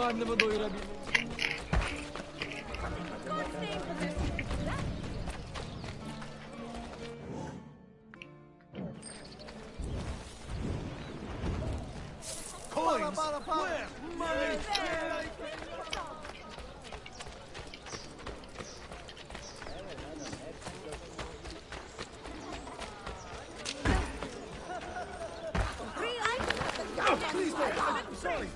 karnımı doyurabildim. Coins! Where? Money! Please don't! I'm sorry!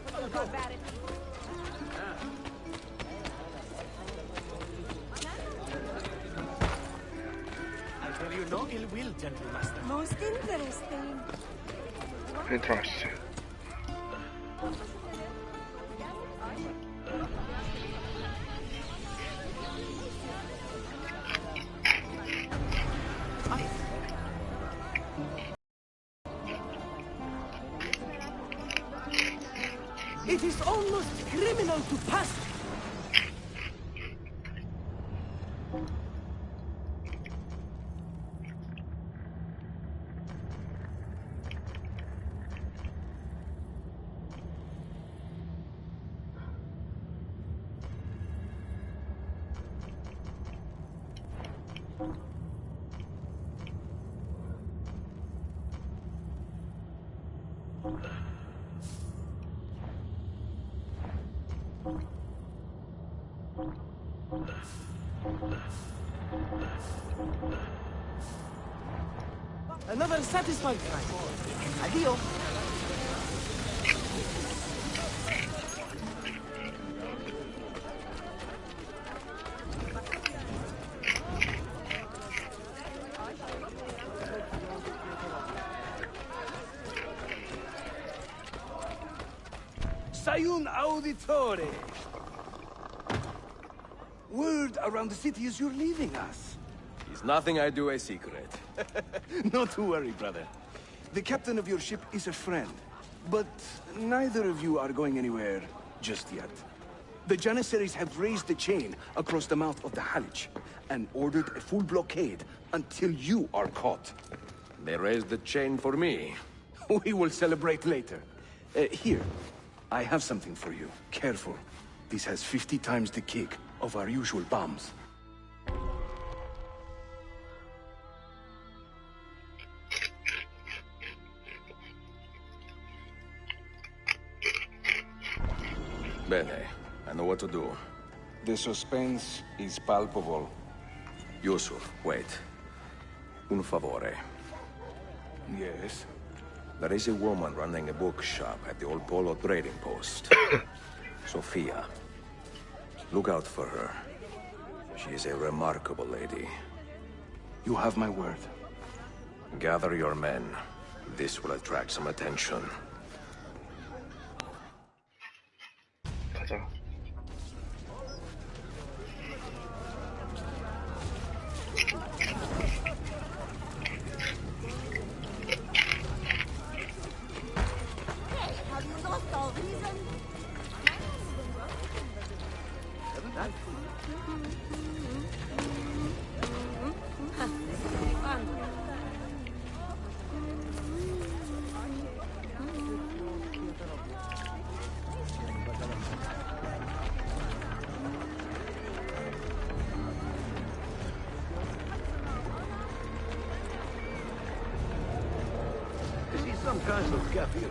I tell you no ill will, gentle master. Most interesting. Interesting. It is almost criminal to pass. Another satisfied crime. Adio. Sayun Auditore. Word around the city is you're leaving us. Is nothing I do a secret. Not to worry, brother. The captain of your ship is a friend, but neither of you are going anywhere just yet. The Janissaries have raised the chain across the mouth of the Halich and ordered a full blockade until you are caught. They raised the chain for me. We will celebrate later. Here, I have something for you. Careful. This has 50 times the kick of our usual bombs. Bene, I know what to do. The suspense is palpable. Yusuf, wait. Un favore. Yes? There is a woman running a bookshop at the old Polo trading post. Sophia. Look out for her. She is a remarkable lady. You have my word. Gather your men. This will attract some attention. 가자. Have you lost all reason? Is he some kind of Kafir?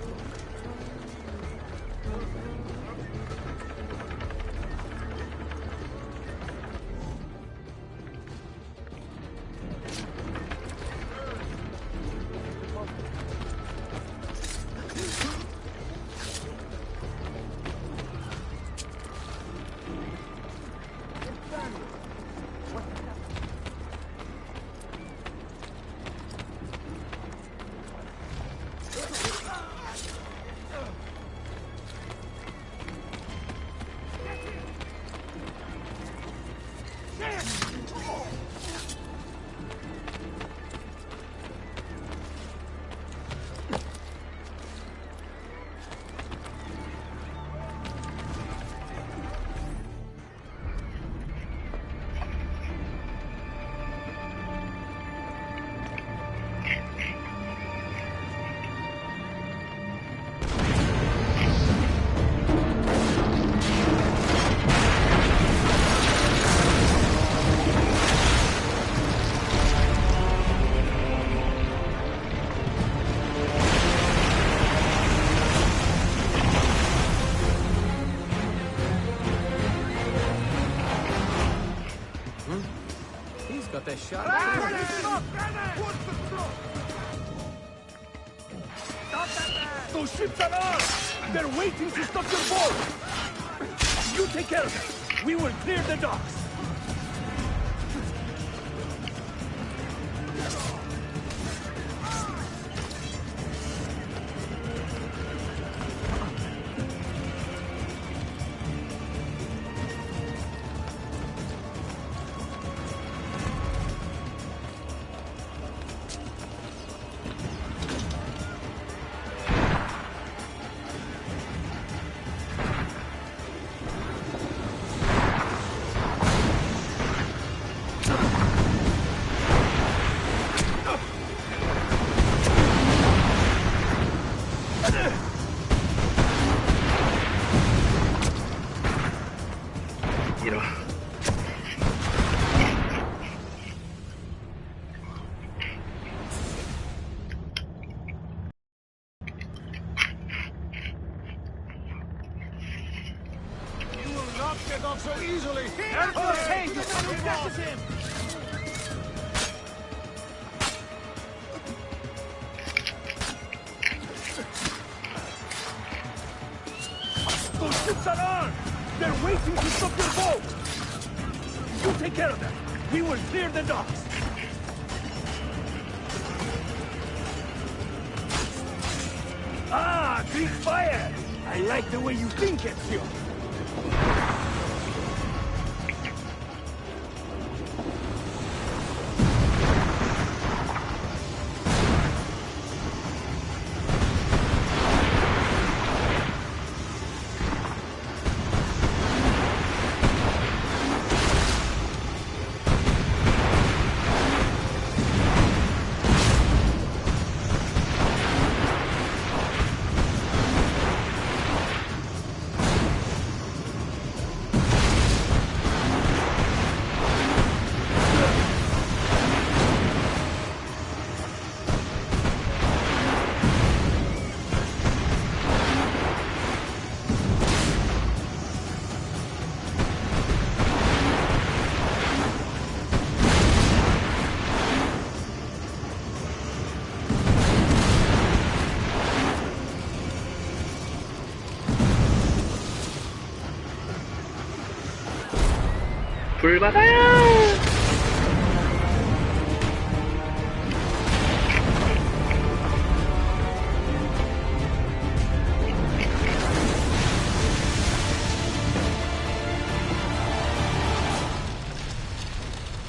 He's got a sharp. Those ships are ours! They're waiting to stop your boat! You take care of them! We will clear the docks! 이런. You will not get off so easily! Hey, you catches him! Those ships are armed! They're waiting to stop your boat! You take care of them! We will clear the docks! Ah, Greek fire! I like the way you think, Ezio! 불 받아요!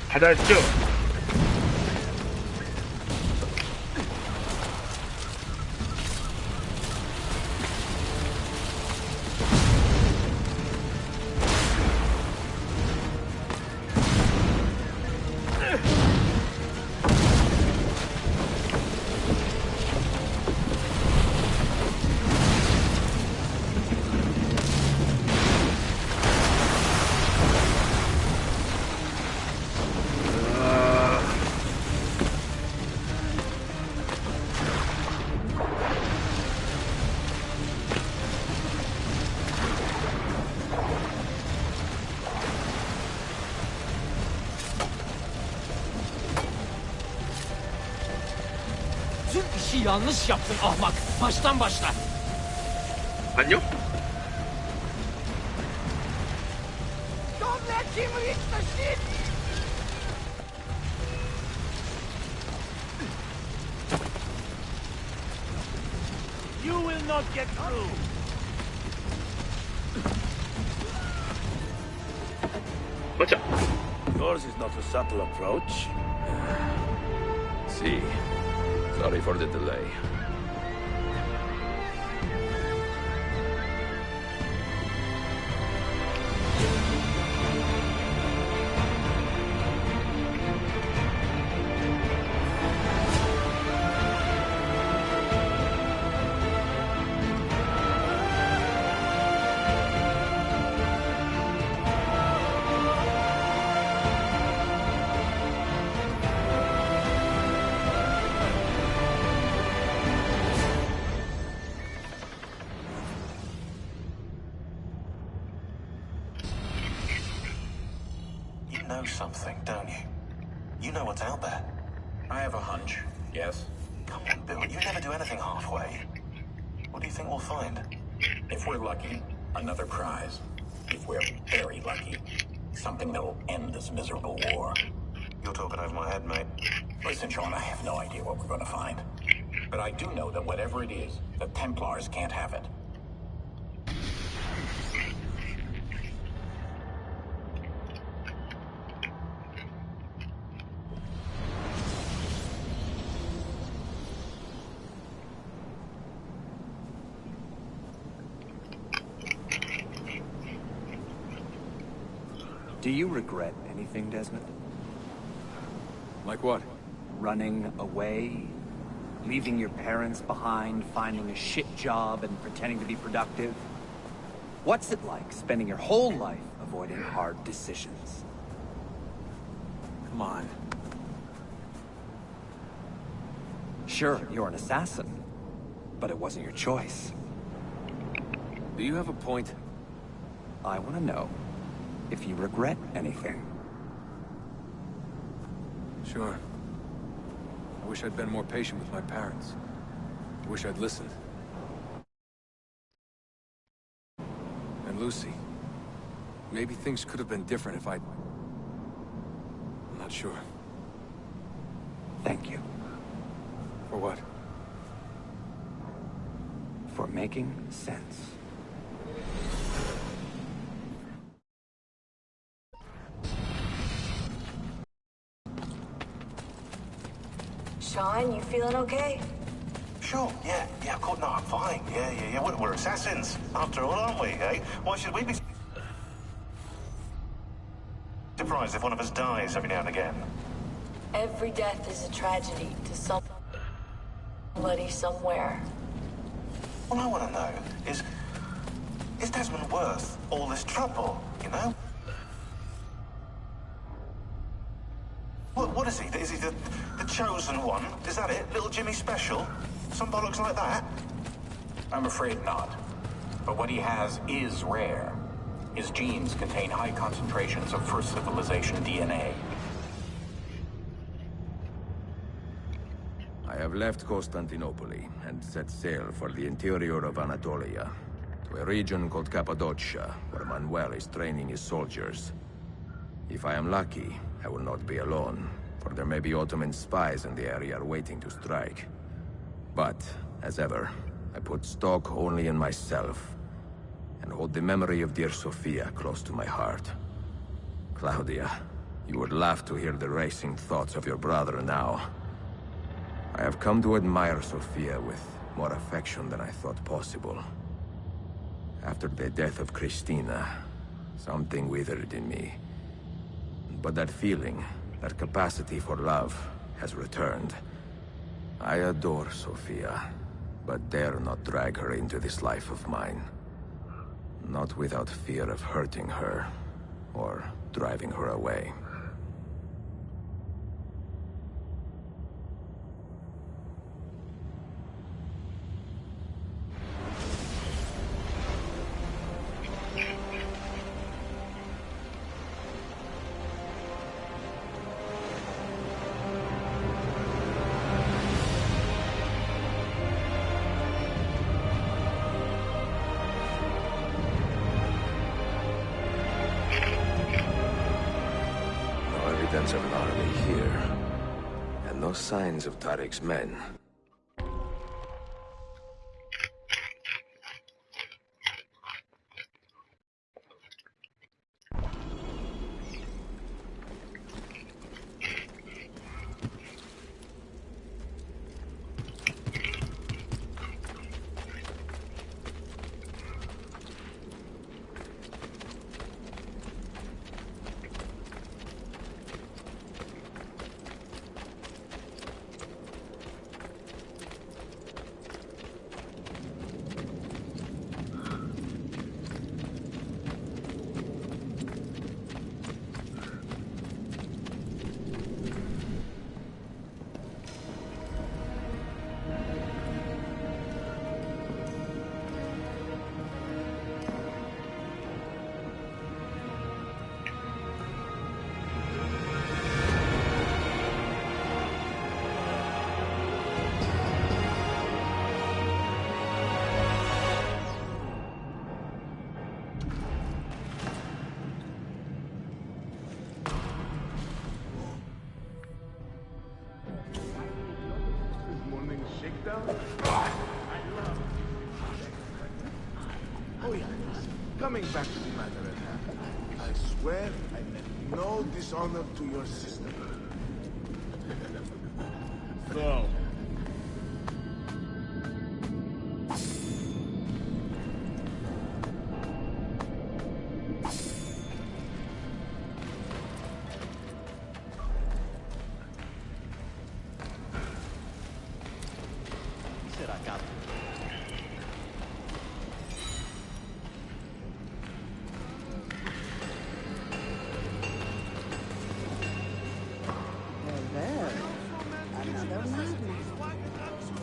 받았죠? Tüm işi yanlış yaptın ahmak. Baştan başla. 안녕? Don't let him reach the ship! You will not get through! 맞자. Yours is not a subtle approach. See. Sorry for the delay. know something, don't you? You know what's out there. I have a hunch, yes. Come on, Bill, you never do anything halfway. What do you think we'll find? If we're lucky, another prize. If we're very lucky, something that'll end this miserable war. You're talking over my head, mate. Listen, Sean, I have no idea what we're gonna find. But I do know that whatever it is, the Templars can't have it. Do you regret anything, Desmond? Like what? Running away? Leaving your parents behind, finding a shit job, and pretending to be productive? What's it like spending your whole life avoiding hard decisions? Come on. Sure, you're an assassin, but it wasn't your choice. Do you have a point? I want to know if you regret anything. Sure. I wish I'd been more patient with my parents. I wish I'd listened. And Lucy. Maybe things could have been different if I'm not sure. Thank you. For what? For making sense. Sean, you feeling okay? Sure, yeah, of course, no, I'm fine. Yeah. We're assassins, after all, aren't we, eh? Why should we be surprised if one of us dies every now and again? Every death is a tragedy to somebody somewhere. What I want to know is Desmond worth all this trouble, you know? What is he? Is he the chosen one? Is that it? Little Jimmy Special? Some bollocks like that? I'm afraid not. But what he has is rare. His genes contain high concentrations of First Civilization DNA. I have left Constantinople and set sail for the interior of Anatolia, to a region called Cappadocia, where Manuel is training his soldiers. If I am lucky, I will not be alone, for there may be Ottoman spies in the area waiting to strike. But, as ever, I put stock only in myself, and hold the memory of dear Sophia close to my heart. Claudia, you would laugh to hear the racing thoughts of your brother now. I have come to admire Sophia with more affection than I thought possible. After the death of Christina, something withered in me. But that feeling, that capacity for love, has returned. I adore Sophia, but dare not drag her into this life of mine. Not without fear of hurting her, or driving her away. Evidence of an army here, and no signs of Tariq's men. Coming back to the matter at hand, I swear I meant no dishonor to your sister. So...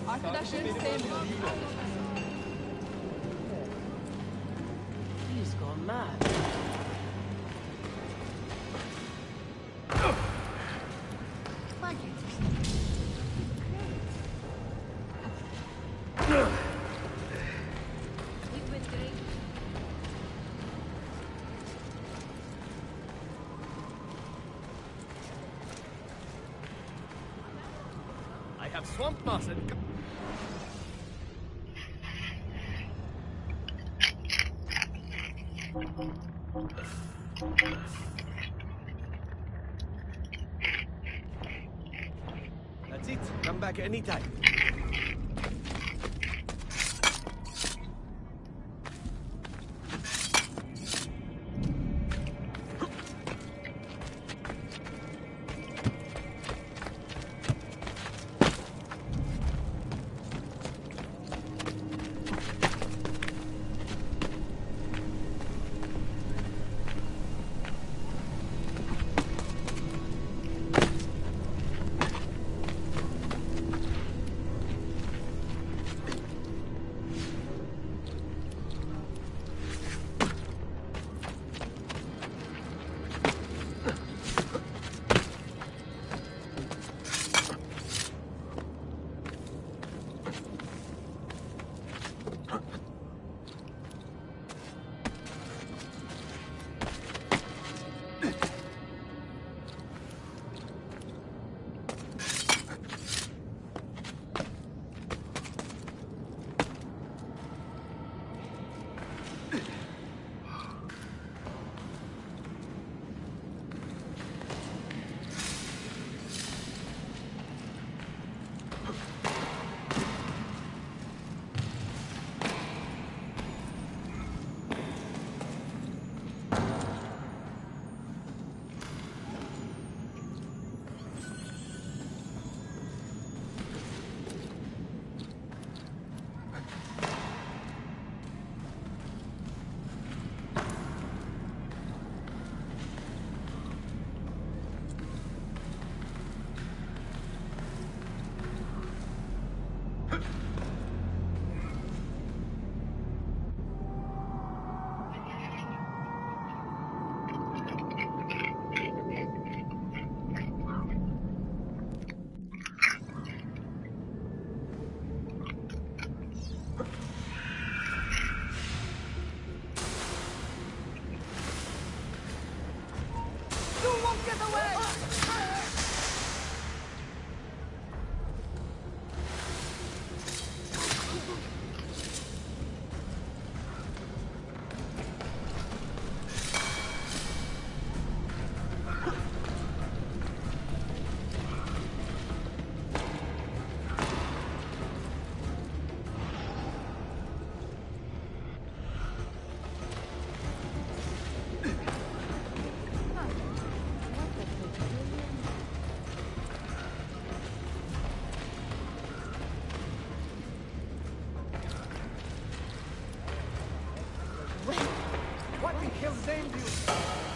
Arkadaşlarını sevmiyorum. He's gone mad. I have swamp moss and... That's it. Come back anytime.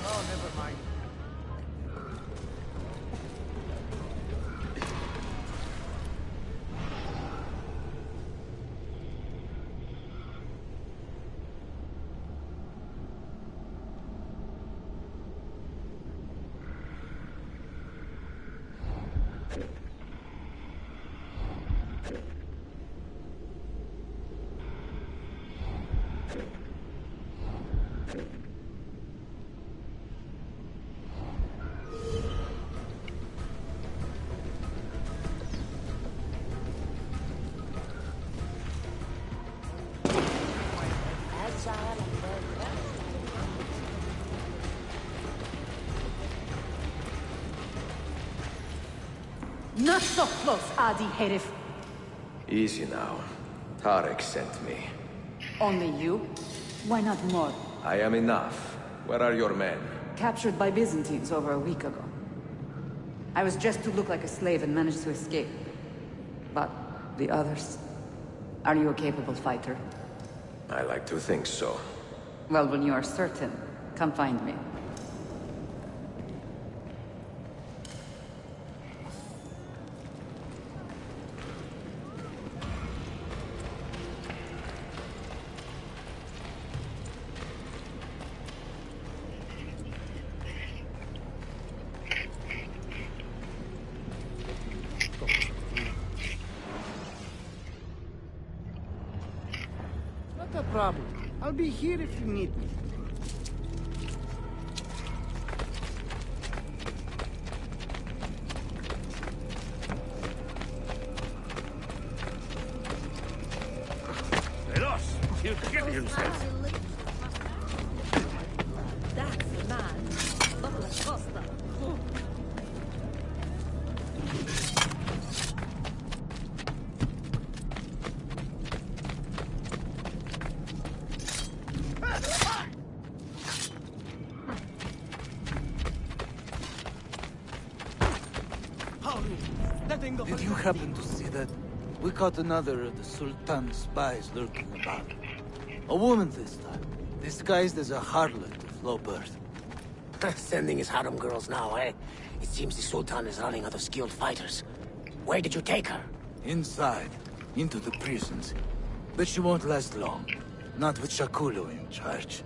Oh, never mind. Not so close, Adi Herif. Easy now. Tarek sent me. Only you? Why not more? I am enough. Where are your men? Captured by Byzantines over a week ago. I was just to look like a slave and managed to escape. But the others... Are you a capable fighter? I like to think so. Well, when you are certain, come find me. Not a problem. I'll be here if you need me. Veloz! He'll kill himself. That's man. Costa. Did you happen to see that? We caught another of the Sultan's spies lurking about. A woman this time, disguised as a harlot of low birth. Sending his harem girls now, eh? It seems the Sultan is running out of skilled fighters. Where did you take her? Inside, into the prisons. But she won't last long. Not with Shakulu in charge.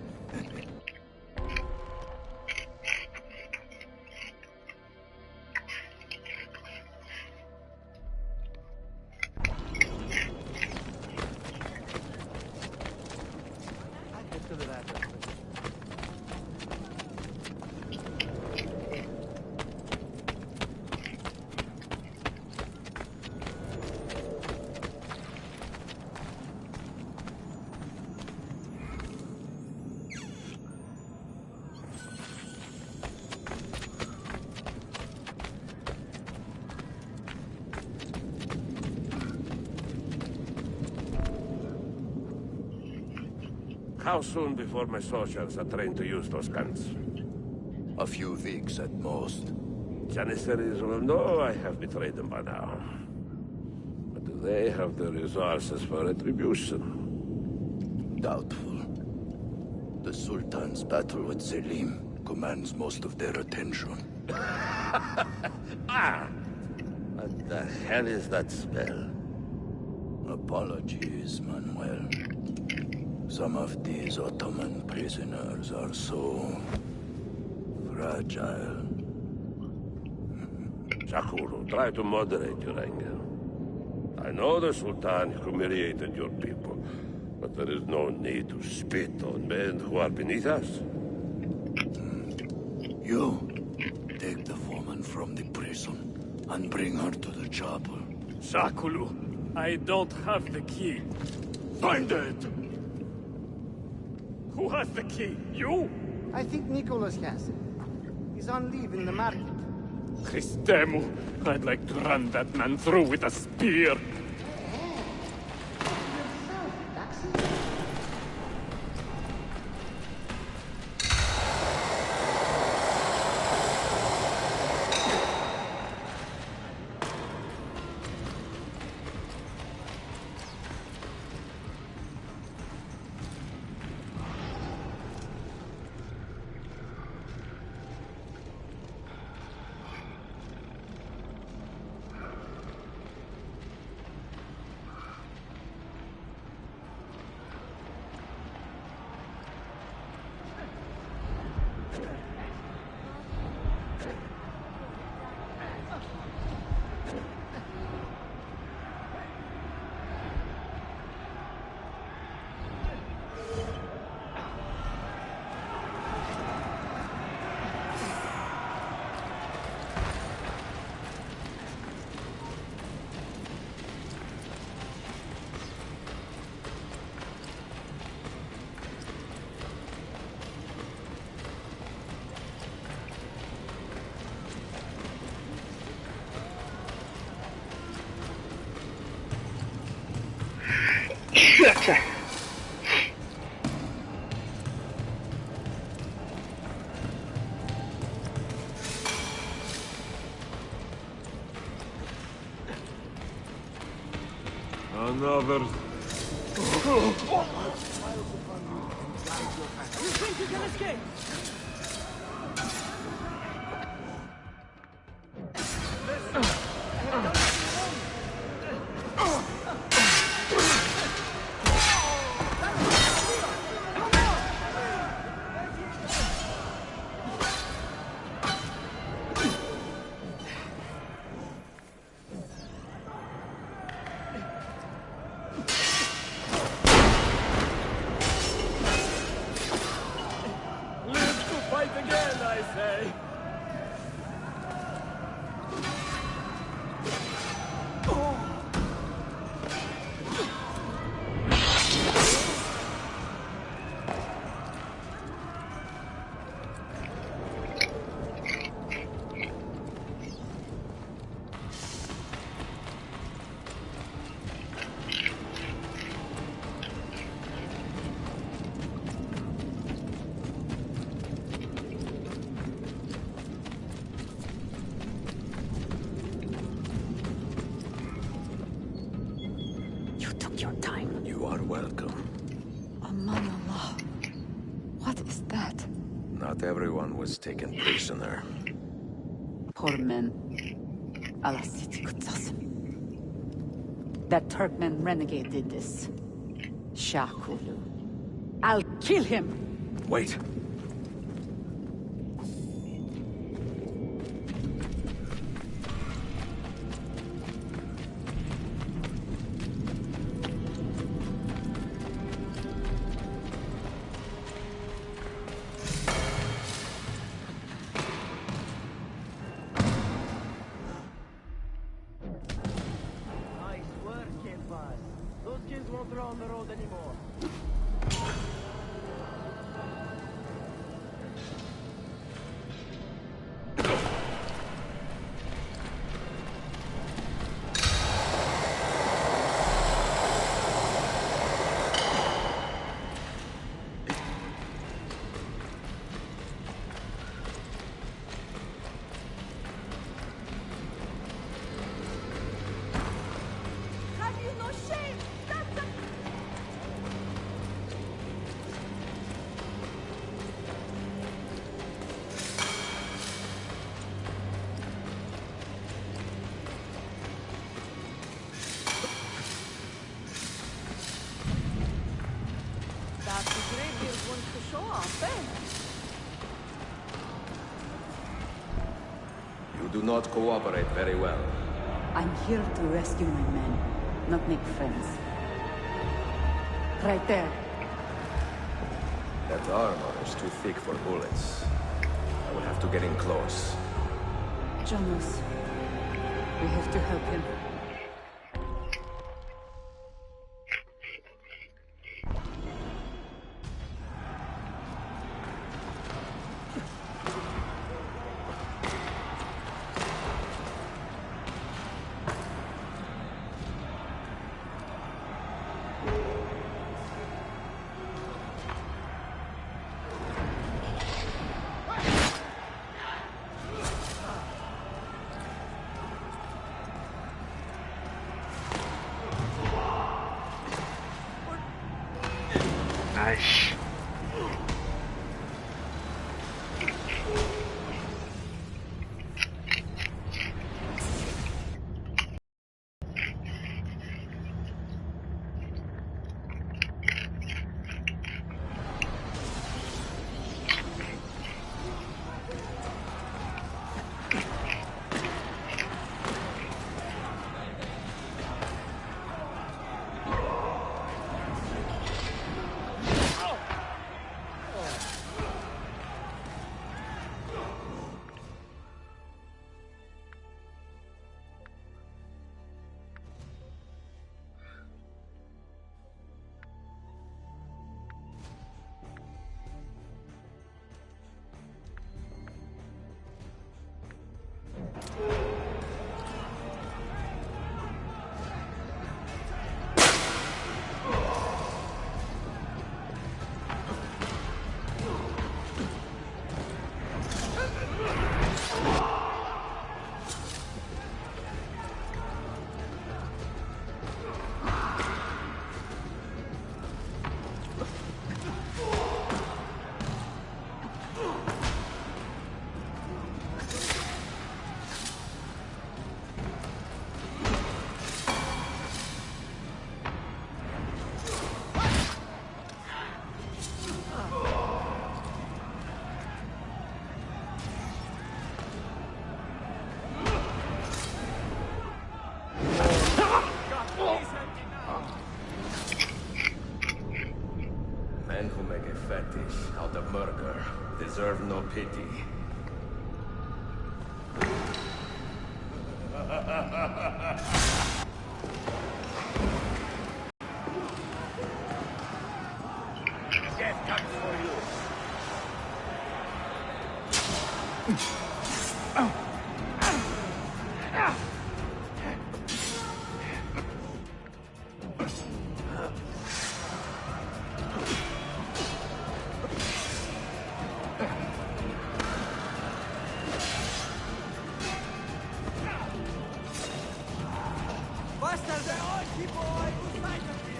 How soon before my soldiers are trained to use those guns? A few weeks at most. Janissaries will know I have betrayed them by now. But do they have the resources for retribution? Doubtful. The Sultan's battle with Selim commands most of their attention. What the hell is that spell? Apologies, Manuel. Some of these Ottoman prisoners are so... fragile. Shakuru, try to moderate your anger. I know the Sultan humiliated your people, but there is no need to spit on men who are beneath us. You, take the woman from the prison and bring her to the chapel. Shakulu, I don't have the key. Find it! Who has the key? You? I think Nicholas has it. He's on leave in the market. Christemu, I'd like to run that man through with a spear. 으아차. Another. You think you can escape? Your time. You are welcome. Aman Allah. What is that? Not everyone was taken prisoner. Poor men. Allah siti kutsasın. That Turkmen renegade did this. Shakulu. I'll kill him! Wait. On the road anymore. Have you no shame? That's the... That the Greybeard wants to show off, eh? You do not cooperate very well. I'm here to rescue my men, not make friends. Right there. That armor is too thick for bullets. I will have to get in close. Jonas, we have to help him. deserve no pity. Death comes for you. Faster than all people I could fight of him.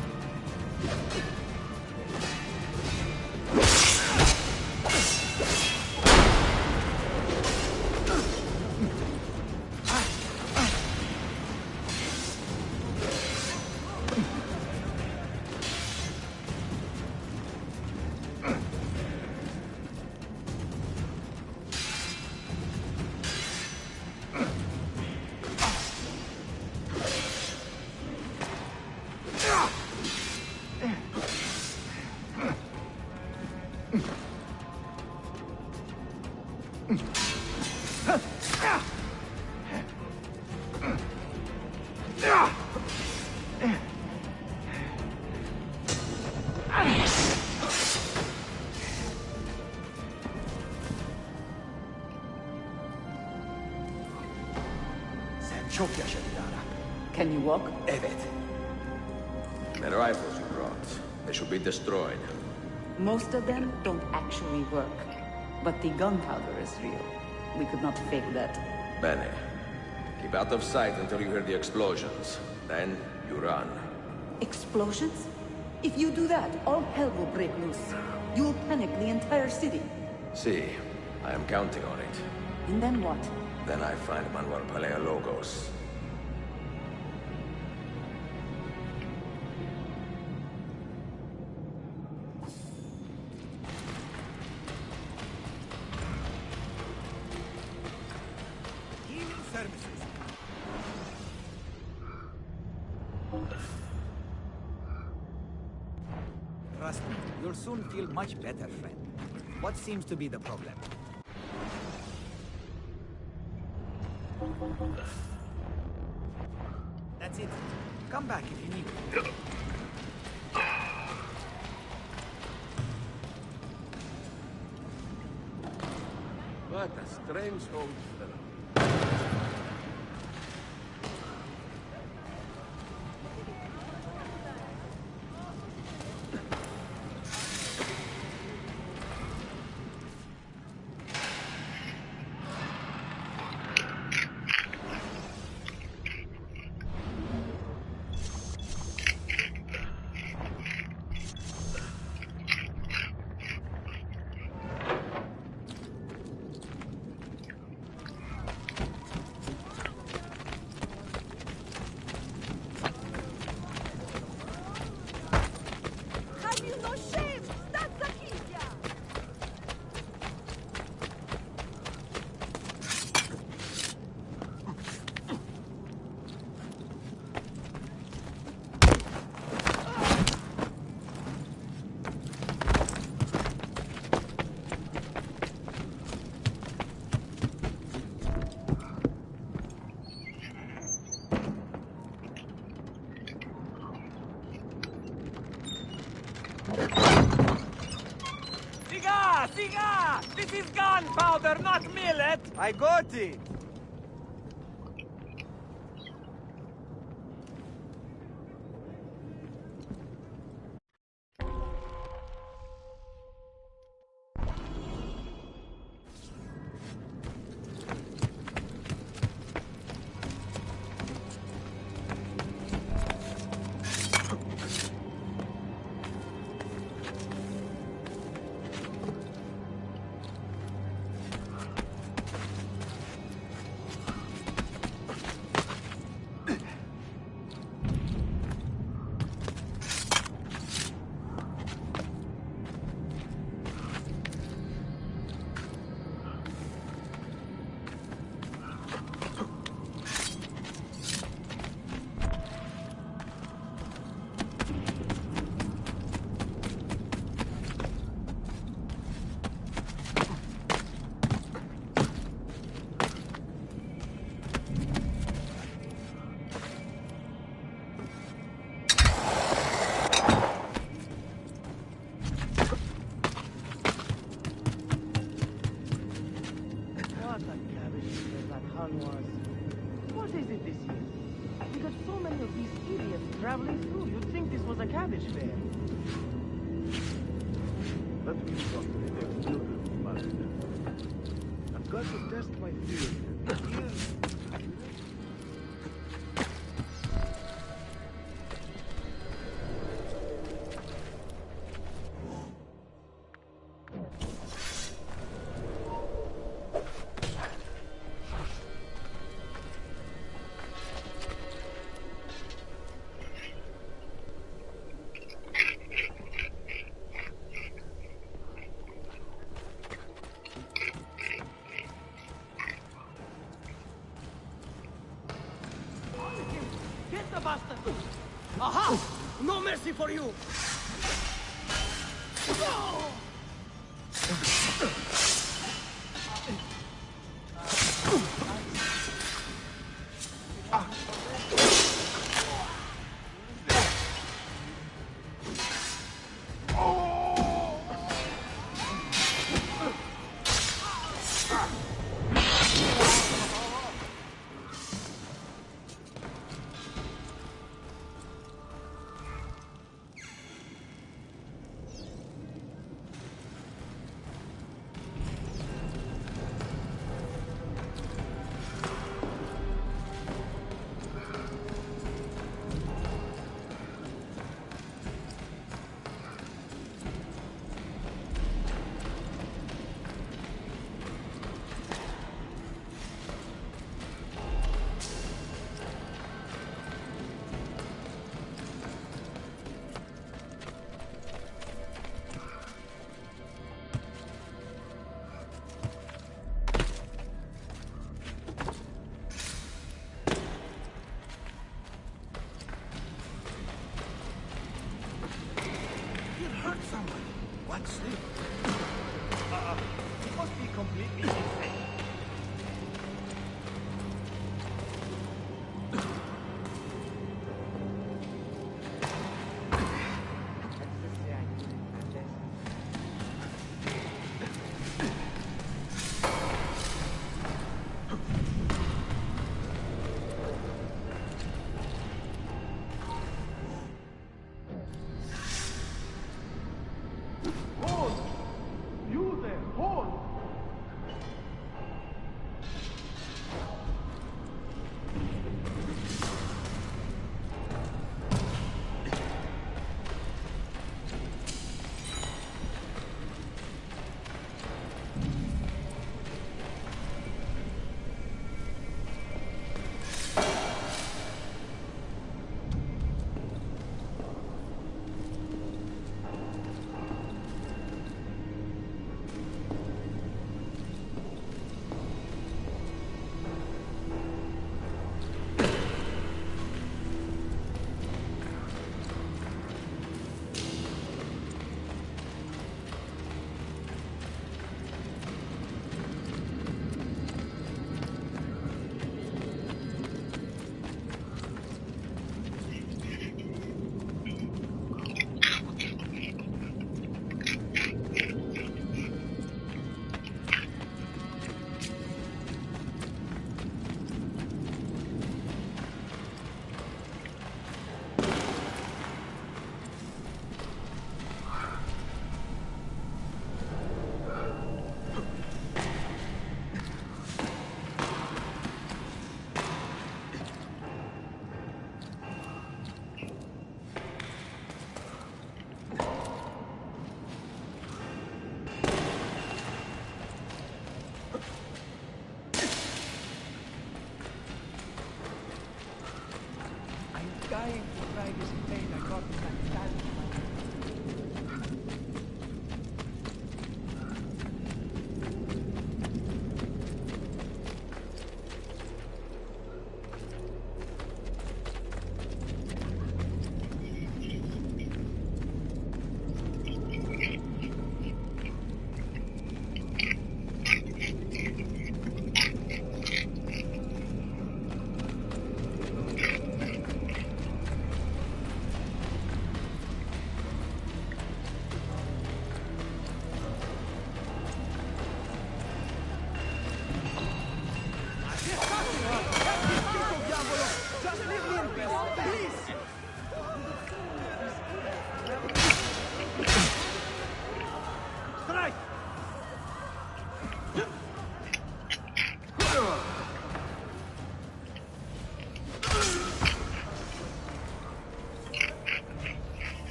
Çok yaşadı Lara. Can you walk? Evet. The rifles you brought, they should be destroyed. Most of them don't actually work. But the gunpowder is real. We could not fake that. Bene. Keep out of sight until you hear the explosions. Then you run. Explosions? If you do that, all hell will break loose. You'll panic the entire city. See, I am counting on it. And then what? Then I find Manuel Paleologos. Healing services. Trust me, you'll soon feel much better, friend. What seems to be the problem? That's it. Come back if you need it. What a strange old fellow. Have you no shame? That's the Kizya! Siga! Siga! This is gunpowder, not millet! I got it! There's so many of these idiots traveling through. You'd think this was a cabbage fair. Let me talk to the children about it. I've got to test my theory. Get the bastard! Aha! No mercy for you! What's this? It must be completely insane. Dying to try this pain I got in that stand.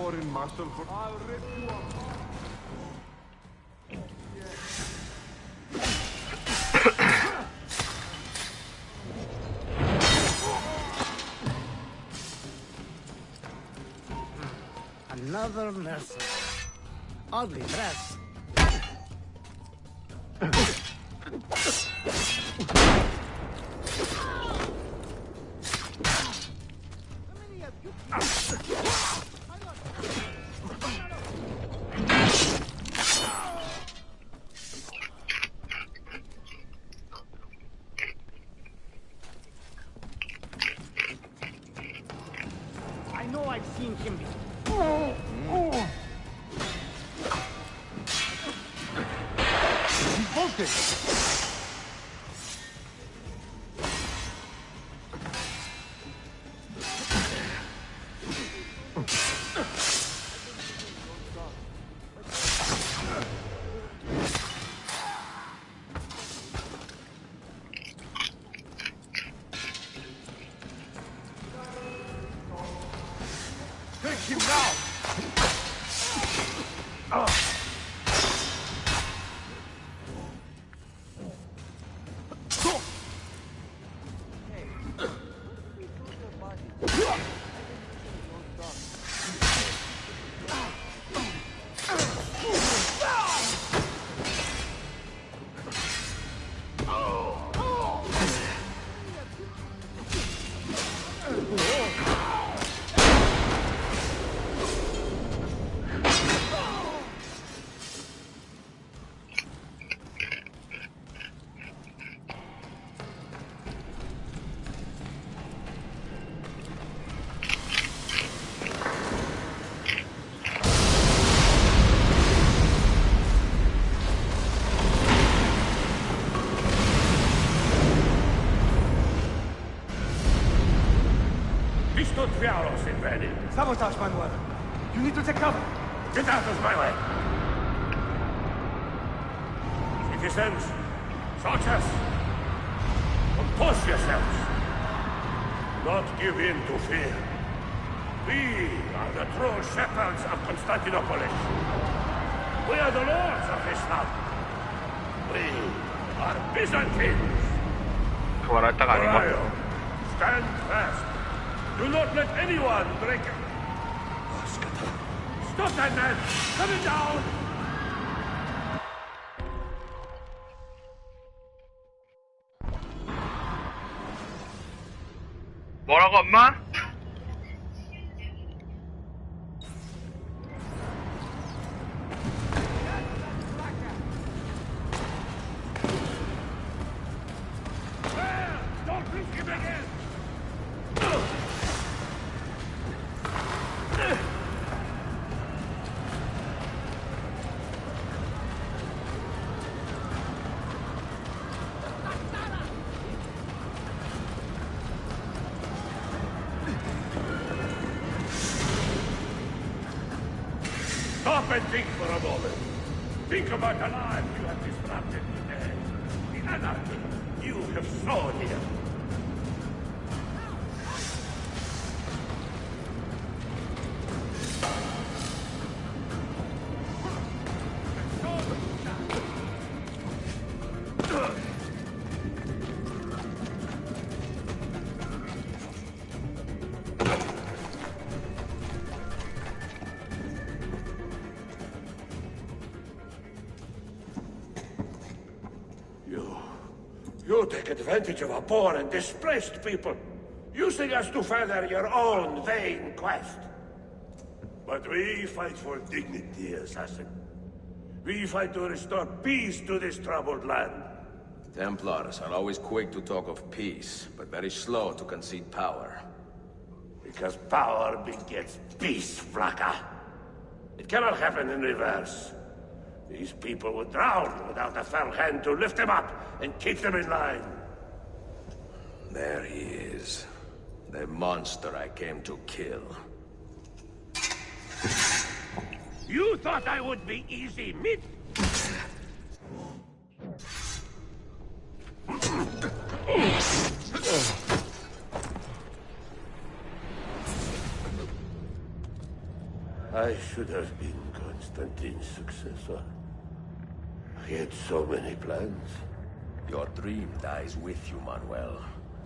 foreign marshal for... I'll rip you up. Another mercenary. Oddly dressed. I know I've seen him before. Take him now! Viaros invaded. Sabotage, Manuel. You need to take cover. Get out of my way. Citizens, soldiers, compose yourselves. Do not give in to fear. We are the true shepherds of Constantinople. We are the lords of Islam. We are Byzantines. Orion, stand fast. Do not let anyone break it. Stop that man! Coming down! 뭐라고 엄마? Don't risk him again! Stop and think for a moment. Think about the life you have disrupted today. The anarchy you have sown here. You take advantage of our poor and displaced people, using us to further your own vain quest. But we fight for dignity, assassin. We fight to restore peace to this troubled land. Templars are always quick to talk of peace, but very slow to concede power. Because power begets peace, Flaka. It cannot happen in reverse. These people would drown without a firm hand to lift them up and keep them in line. There he is. The monster I came to kill. You thought I would be easy meat? I I should have been Constantine's successor. He had so many plans. Your dream dies with you, Manuel.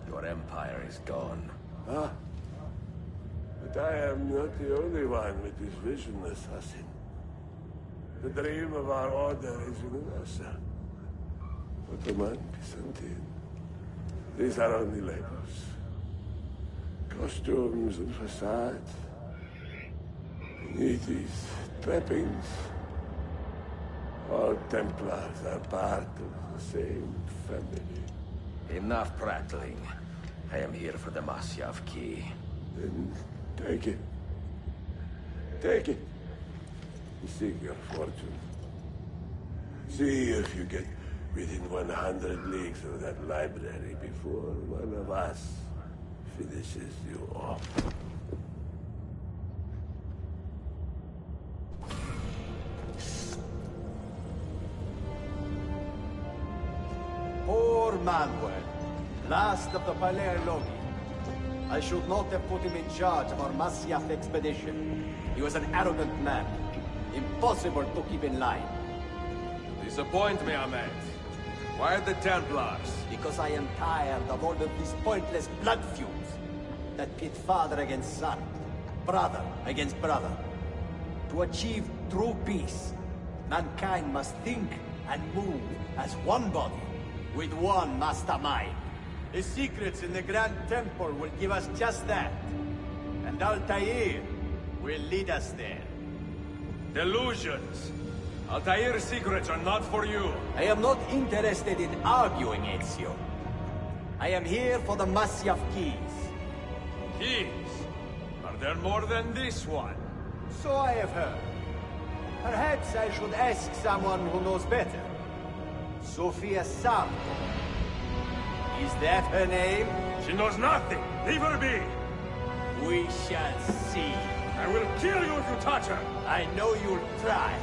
Your empire is gone. Ah. But I am not the only one with this vision, assassin. The dream of our order is universal. Ottoman, Byzantine. These are only labels. Costumes and facades. Beneath these trappings, all Templars are part of the same family. Enough prattling. I am here for the Masyav key. Then take it. Take it. Seek your fortune. See if you get within 100 leagues of that library before one of us finishes you off. Poor Manuel, last of the Paleologi. I should not have put him in charge of our Masyaf expedition. He was an arrogant man. Impossible to keep in line. Disappoint me, Ahmed. Why the Templars? Because I am tired of all of these pointless blood feuds that pit father against son, brother against brother. To achieve true peace, mankind must think and move as one body, with one mastermind. The secrets in the Grand Temple will give us just that. And Altair will lead us there. Delusions. Altair's secrets are not for you. I am not interested in arguing, Ezio. I am here for the Masyaf keys. Keys? Are there more than this one? So I have heard. Perhaps I should ask someone who knows better. Sofia Sampo. Is that her name? She knows nothing. Leave her be. We shall see. I will kill you if you touch her. I know you'll try.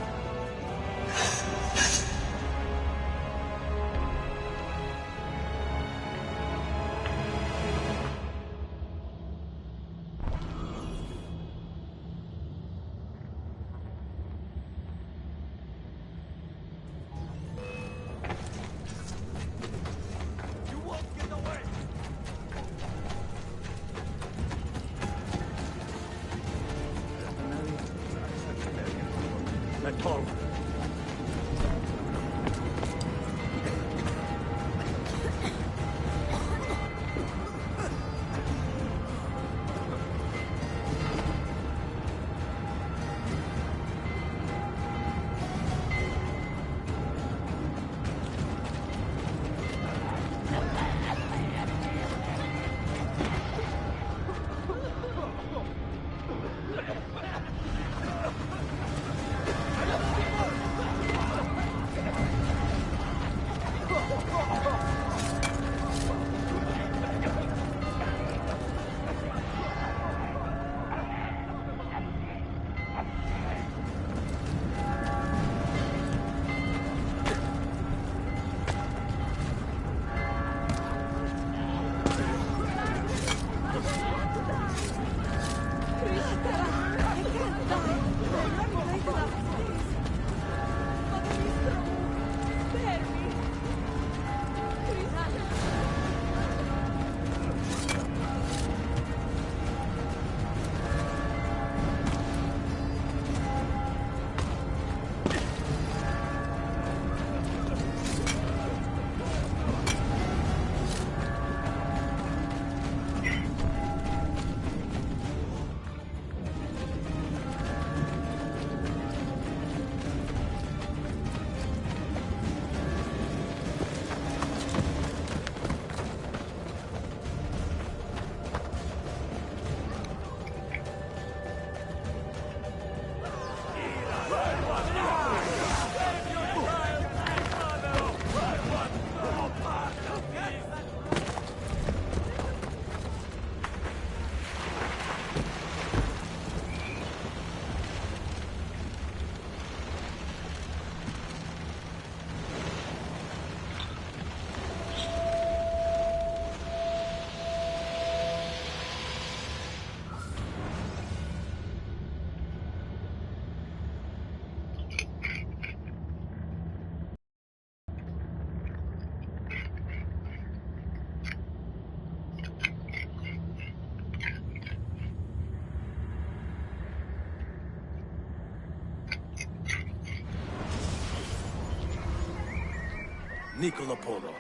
Niccolo Polo.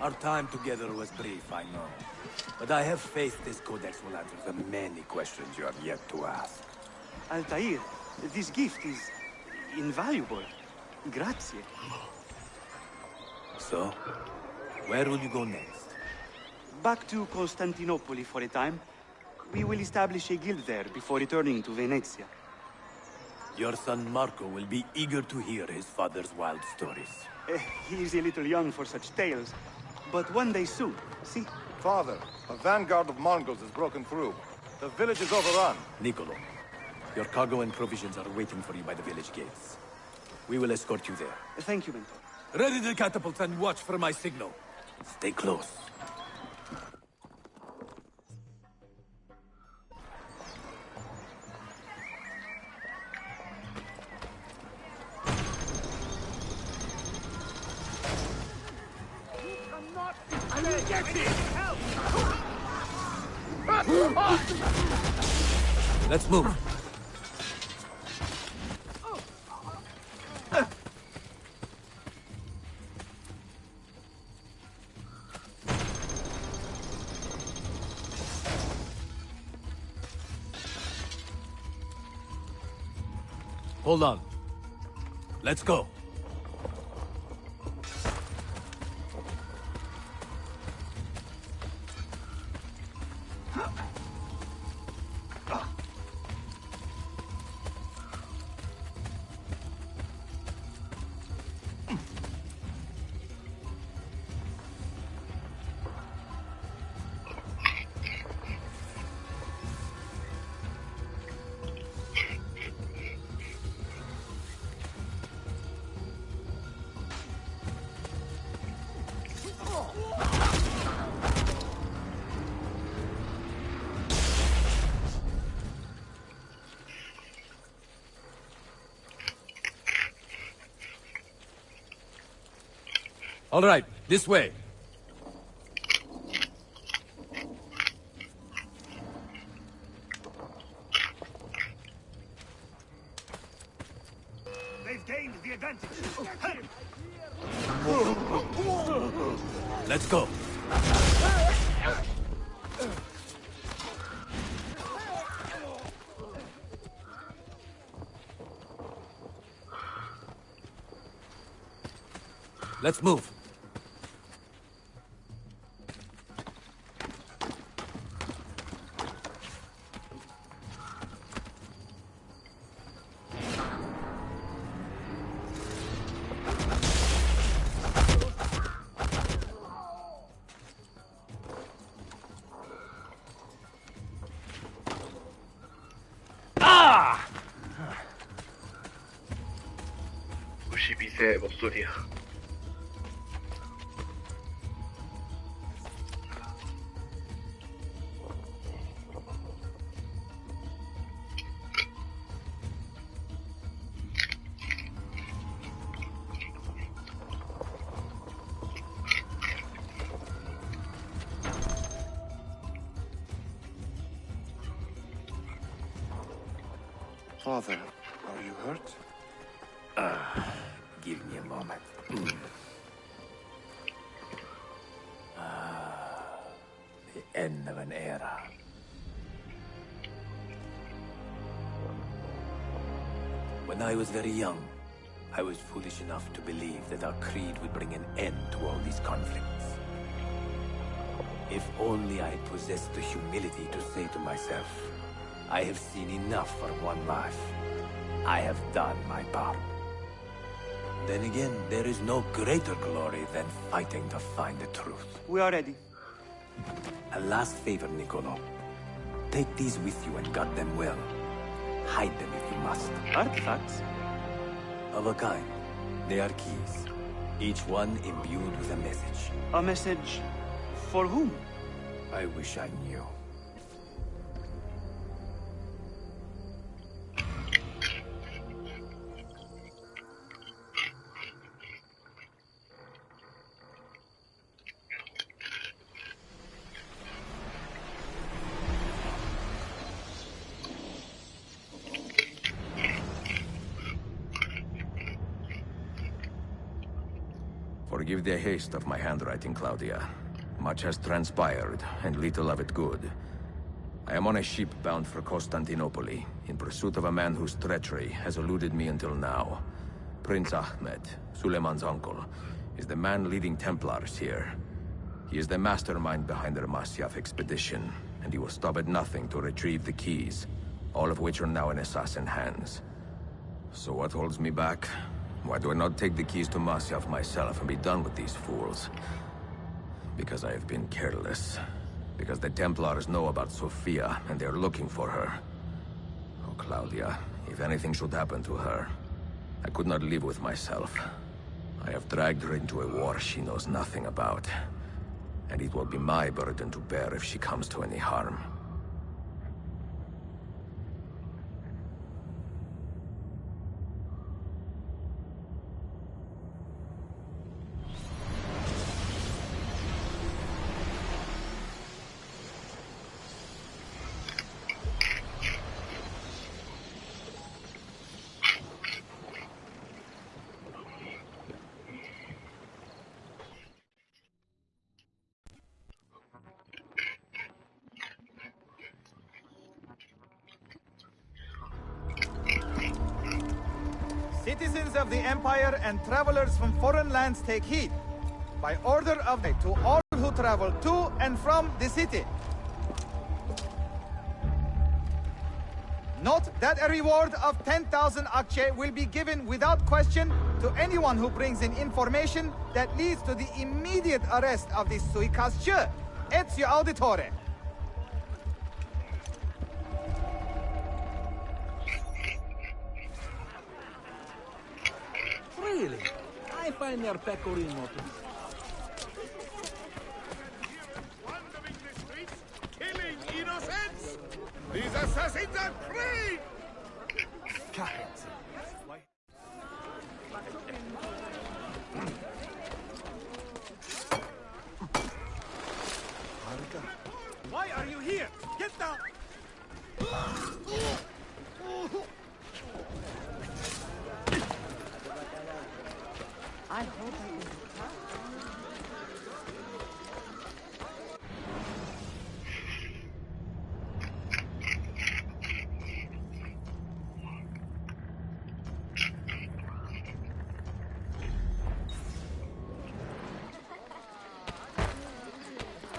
Our time together was brief, I know. But I have faith this codex will answer the many questions you have yet to ask. Altair, this gift is invaluable. Grazie. So, where will you go next? Back to Constantinople for a time. We will establish a guild there before returning to Venezia. Your son Marco will be eager to hear his father's wild stories. He is a little young for such tales, but one day soon, see? Father, a vanguard of Mongols has broken through. The village is overrun. Niccolo, your cargo and provisions are waiting for you by the village gates. We will escort you there. Thank you, Mentor. Ready the catapults and watch for my signal. Stay close. Let's move. Hold on. Let's go. All right, this way. They've gained the advantage. Let's go. Let's move. 아! 92세 목소리야. Father, are you hurt? Give me a moment. The end of an era. When I was very young, I was foolish enough to believe that our creed would bring an end to all these conflicts. If only I had possessed the humility to say to myself, I have seen enough for one life. I have done my part. Then again, there is no greater glory than fighting to find the truth. We are ready. A last favor, Niccolo. Take these with you and guard them well. Hide them if you must. Artifacts? Of a kind. They are keys. Each one imbued with a message. A message for whom? I wish I knew. For Forgive the haste of my handwriting, Claudia. Much has transpired, and little of it good. I am on a ship bound for Constantinople, in pursuit of a man whose treachery has eluded me until now. Prince Ahmed, Suleiman's uncle, is the man leading Templars here. He is the mastermind behind the Masyaf expedition, and he will stop at nothing to retrieve the keys, all of which are now in assassin hands. So what holds me back? Why do I not take the keys to Masyaf myself and be done with these fools? Because I have been careless. Because the Templars know about Sophia, and they're looking for her. Oh, Claudia, if anything should happen to her, I could not live with myself. I have dragged her into a war she knows nothing about. And it will be my burden to bear if she comes to any harm. Citizens of the Empire and travelers from foreign lands take heed. By order of the to all who travel to and from the city. Note that a reward of 10,000 akçe will be given without question to anyone who brings in information that leads to the immediate arrest of the suikastçı. Ezio Auditore. Really? I find their pecorino. Wandering the streets, killing innocents! These assassins are free! Why are you here? Get down! I hope I can.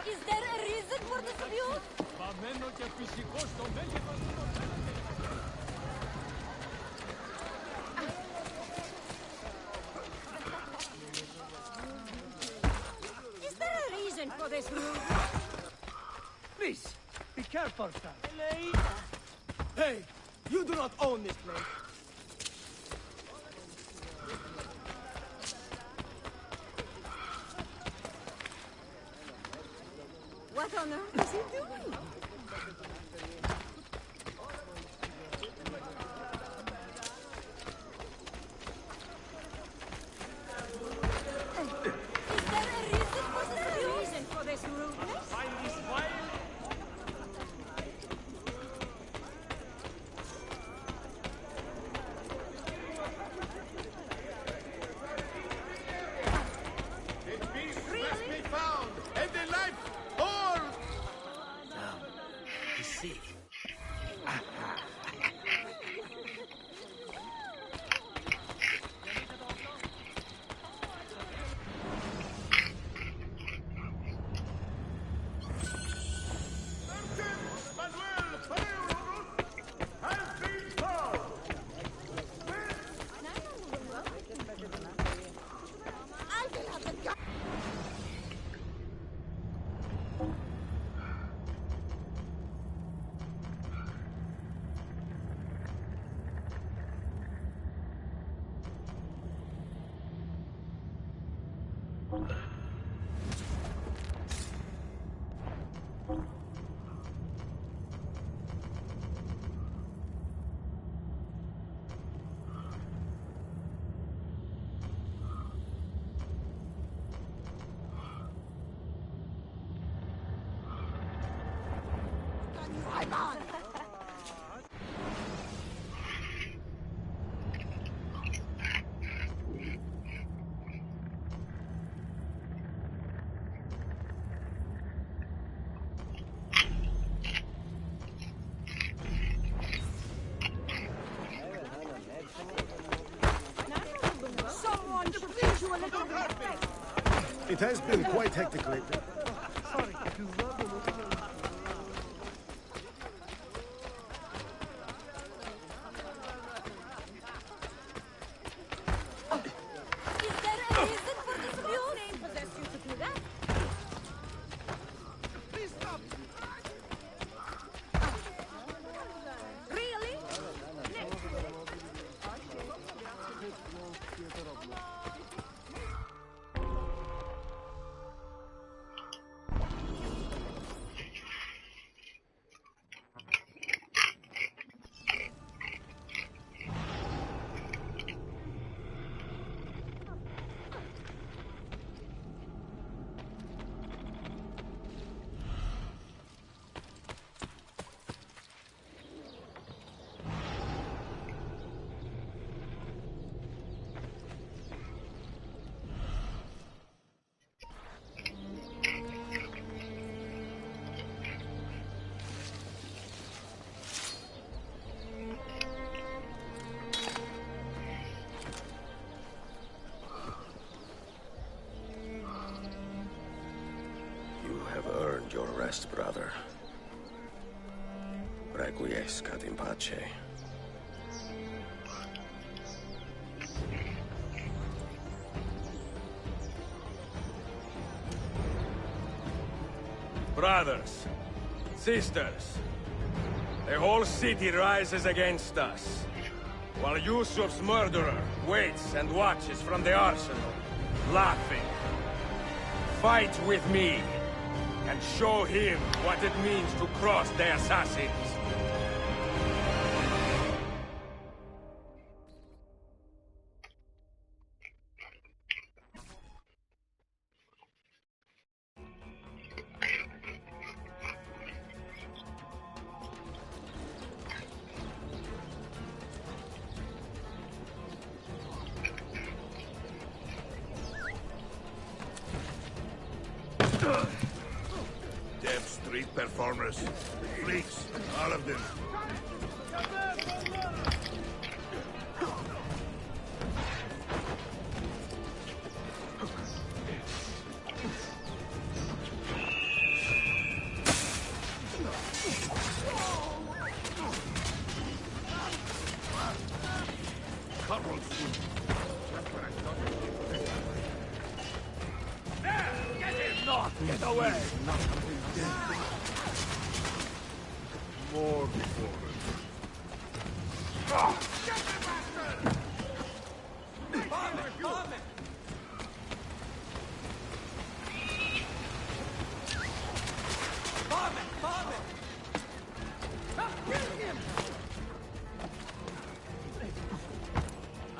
Is there a reason for this abuse? Is there a reason for this move? Please, be careful, sir. Hey, you do not own this place. What on earth is he doing? Reason for this rudeness? The beast must be found, and the life all! Now, you see. It has been quite hectic lately. Your rest, brother. Requiescat in pace. Brothers, sisters, the whole city rises against us, while Yusuf's murderer waits and watches from the arsenal, laughing. Fight with me, and show him what it means to cross the assassins. Street performers, freaks, all of them. Get away! More before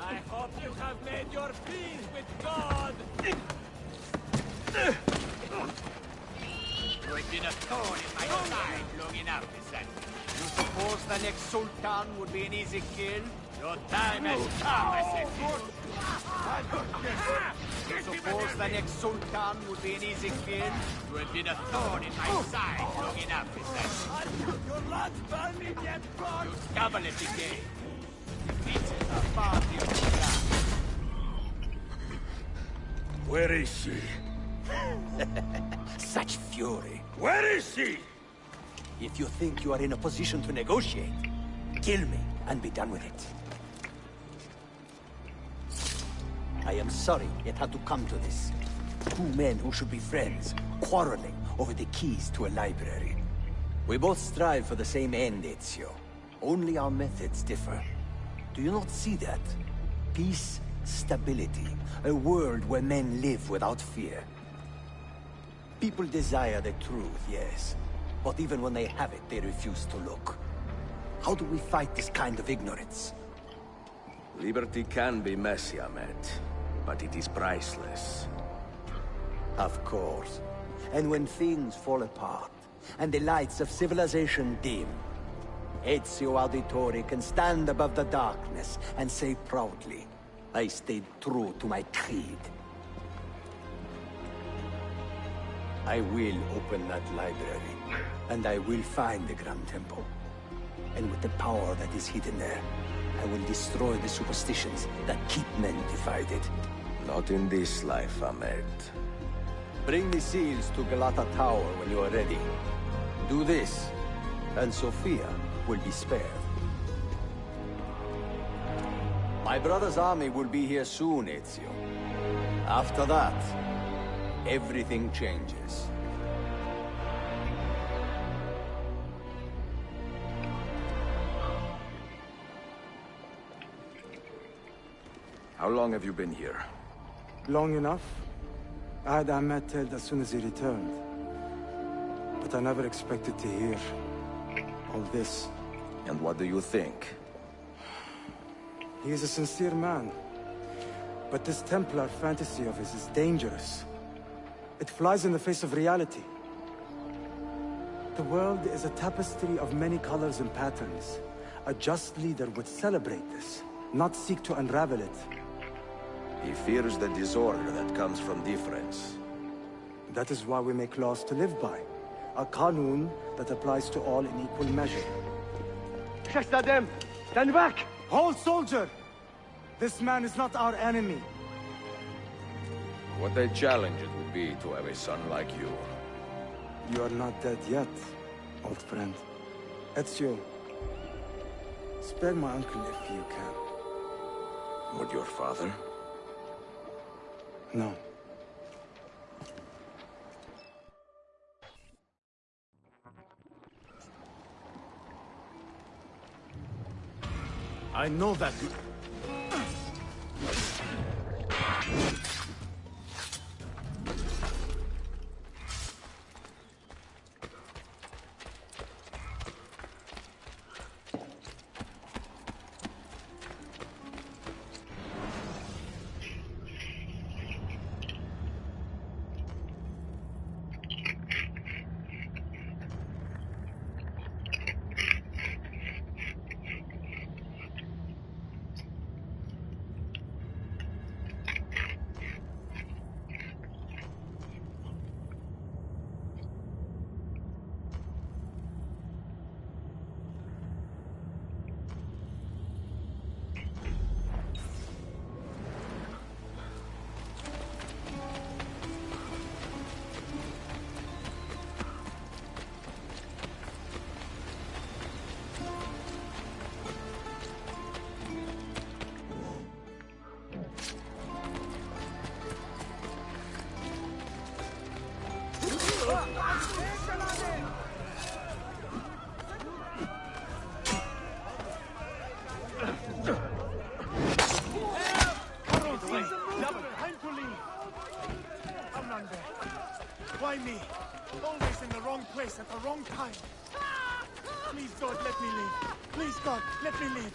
I hope you have made your peace with God. You have been a thorn in my side long enough, is that? You suppose the next Sultan would be an easy kill? Your time has come, I said. You suppose the next Sultan would be an easy kill? You have been a thorn in my side long enough, is that? Your blood's burning yet, God. You stumble at the gate. This is the party of the God. Where is she? Such fury. Where is she? If you think you are in a position to negotiate, kill me and be done with it. I am sorry it had to come to this. Two men who should be friends, quarreling over the keys to a library. We both strive for the same end, Ezio. Only our methods differ. Do you not see that? Peace, stability, a world where men live without fear. People desire the truth, yes. But even when they have it, they refuse to look. How do we fight this kind of ignorance? Liberty can be messy, Ahmed, but it is priceless. Of course. And when things fall apart, and the lights of civilization dim, Ezio Auditore can stand above the darkness and say proudly, I stayed true to my creed. I will open that library, and I will find the Grand Temple. And with the power that is hidden there, I will destroy the superstitions that keep men divided. Not in this life, Ahmed. Bring the seals to Galata Tower when you are ready. Do this, and Sophia will be spared. My brother's army will be here soon, Ezio. After that, everything changes. How long have you been here? Long enough. I had Ahmed killed as soon as he returned. But I never expected to hear all this. And what do you think? He is a sincere man. But this Templar fantasy of his is dangerous. It flies in the face of reality. The world is a tapestry of many colors and patterns. A just leader would celebrate this, not seek to unravel it. He fears the disorder that comes from difference. That is why we make laws to live by. A qanun that applies to all in equal measure. Shahzadem, stand back! Hold, soldier! This man is not our enemy. What a challenge it would be to have a son like you. You are not dead yet, old friend. Ezio, spare my uncle if you can. Would your father? No. I know that. Why me? Always in the wrong place at the wrong time. Please, God, let me live. Please, God, let me live.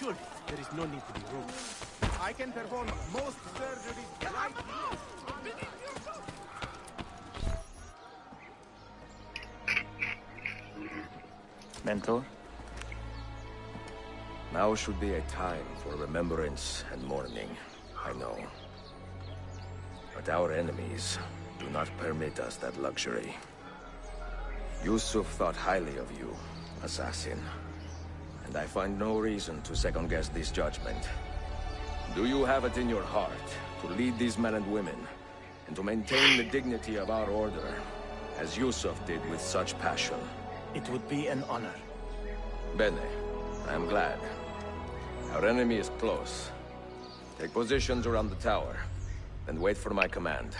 Surely, there is no need to be rude. I can perform most surgeries right now. Mentor? Now should be a time for remembrance and mourning, I know. But our enemies do not permit us that luxury. Yusuf thought highly of you, assassin. And I find no reason to second-guess this judgment. Do you have it in your heart to lead these men and women, and to maintain the dignity of our order, as Yusuf did with such passion? It would be an honor. Bene, I am glad. Our enemy is close. Take positions around the tower, and wait for my command.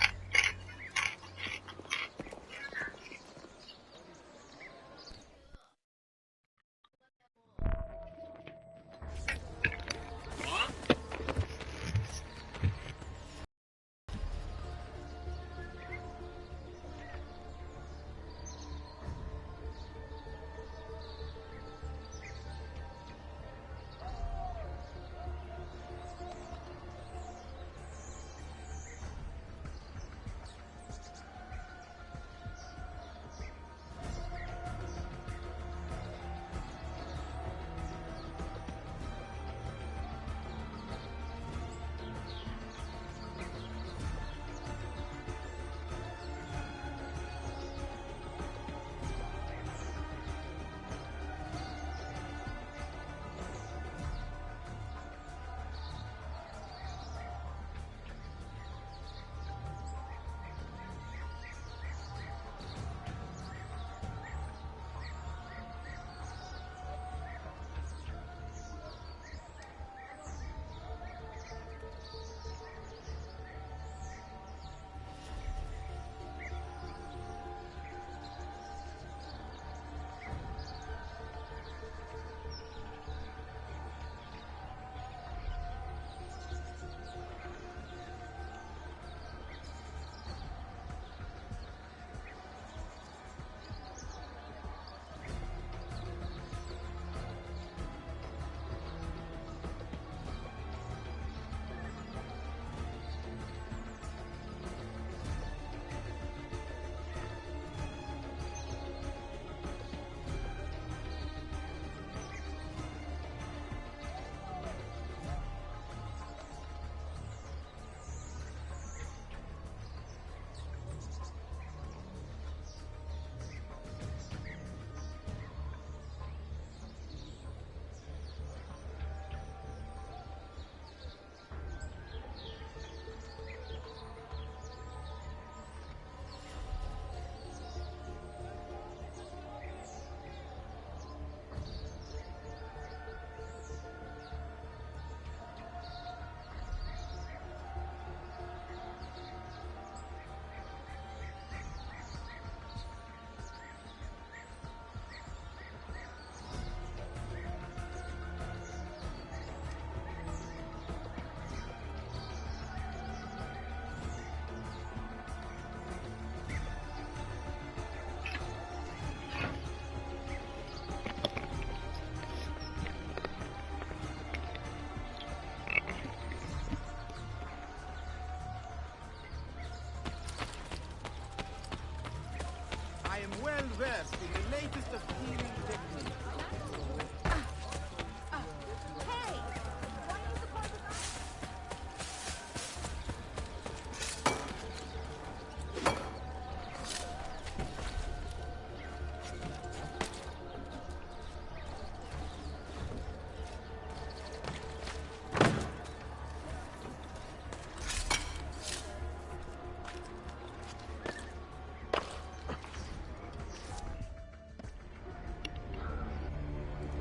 I am well versed in the latest of healing techniques.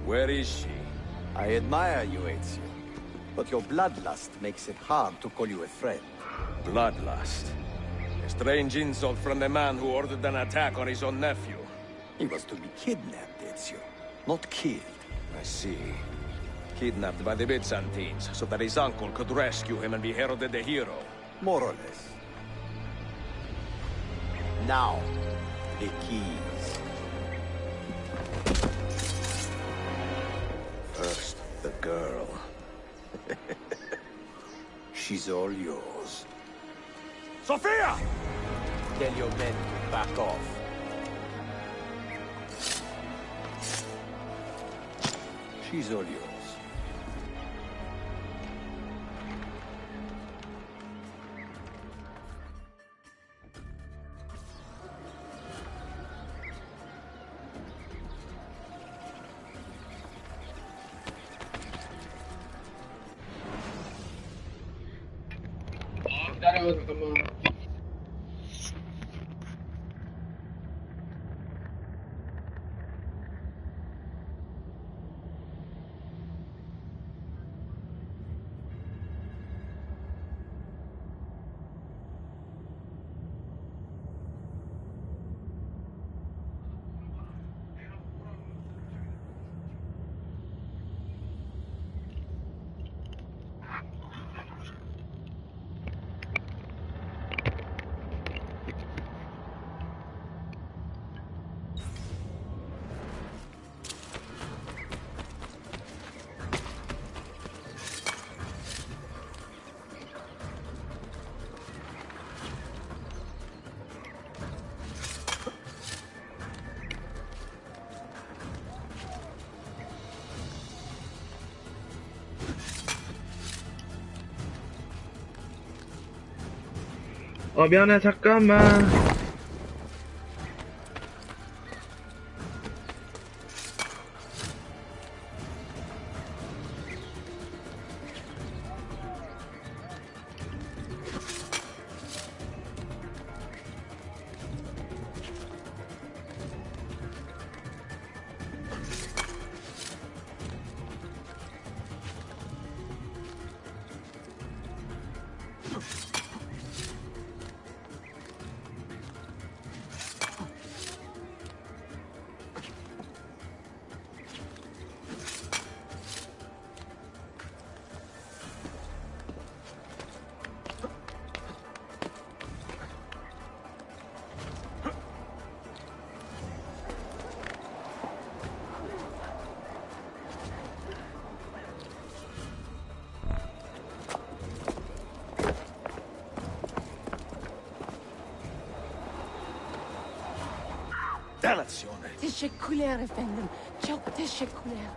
Where is she? I admire you, Ezio. But your bloodlust makes it hard to call you a friend. Bloodlust? A strange insult from the man who ordered an attack on his own nephew. He was to be kidnapped, Ezio, not killed. I see. Kidnapped by the Byzantines, so that his uncle could rescue him and be heralded a hero. More or less. Now, the keys. First, the girl. She's all yours. Sophia! Tell your men to back off. She's all yours. 기다려, 잠깐만. 미안해, 잠깐만. Delazione. تشكلها efendim. Çok teşekkürler.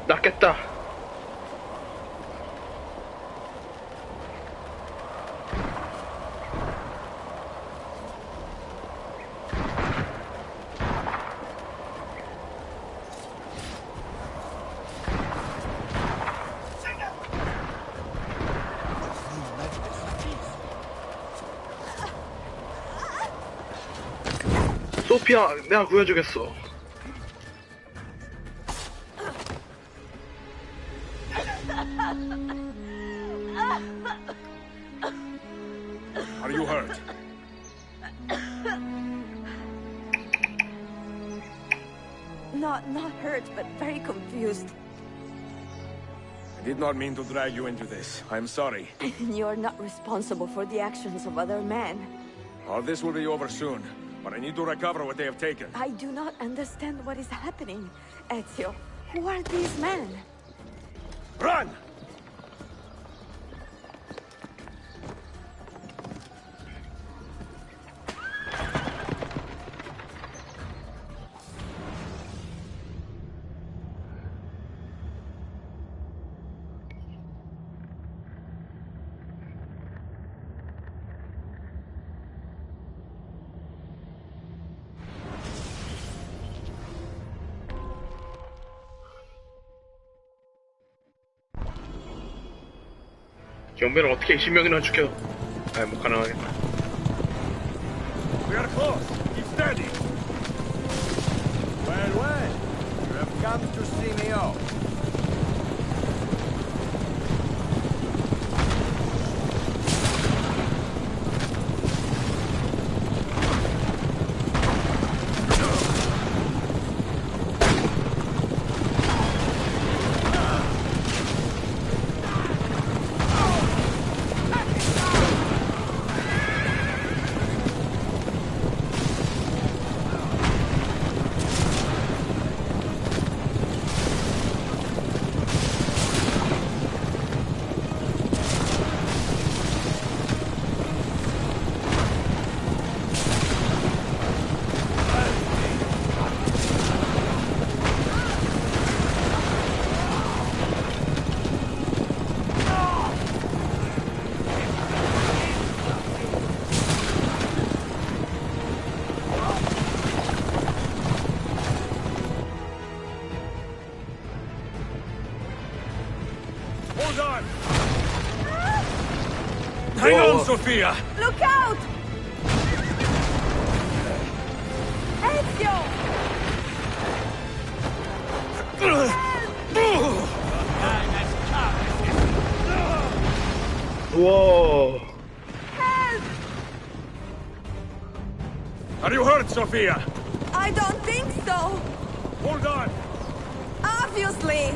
낫겠다. 소피아, 내가 구해주겠어. Are you hurt? Not hurt, but very confused. I did not mean to drag you into this. I'm sorry. You're not responsible for the actions of other men. All this will be over soon, but I need to recover what they have taken. I do not understand what is happening. Ezio, who are these men? Run! 경비를 어떻게 20명이나 죽여? 아, 못 가능하겠다. We are close. Keep steady. Well, you have come to see me off. down, Sophia! Look out! Ezio! Whoa. Help! Are you hurt, Sophia? I don't think so. Hold on! Obviously.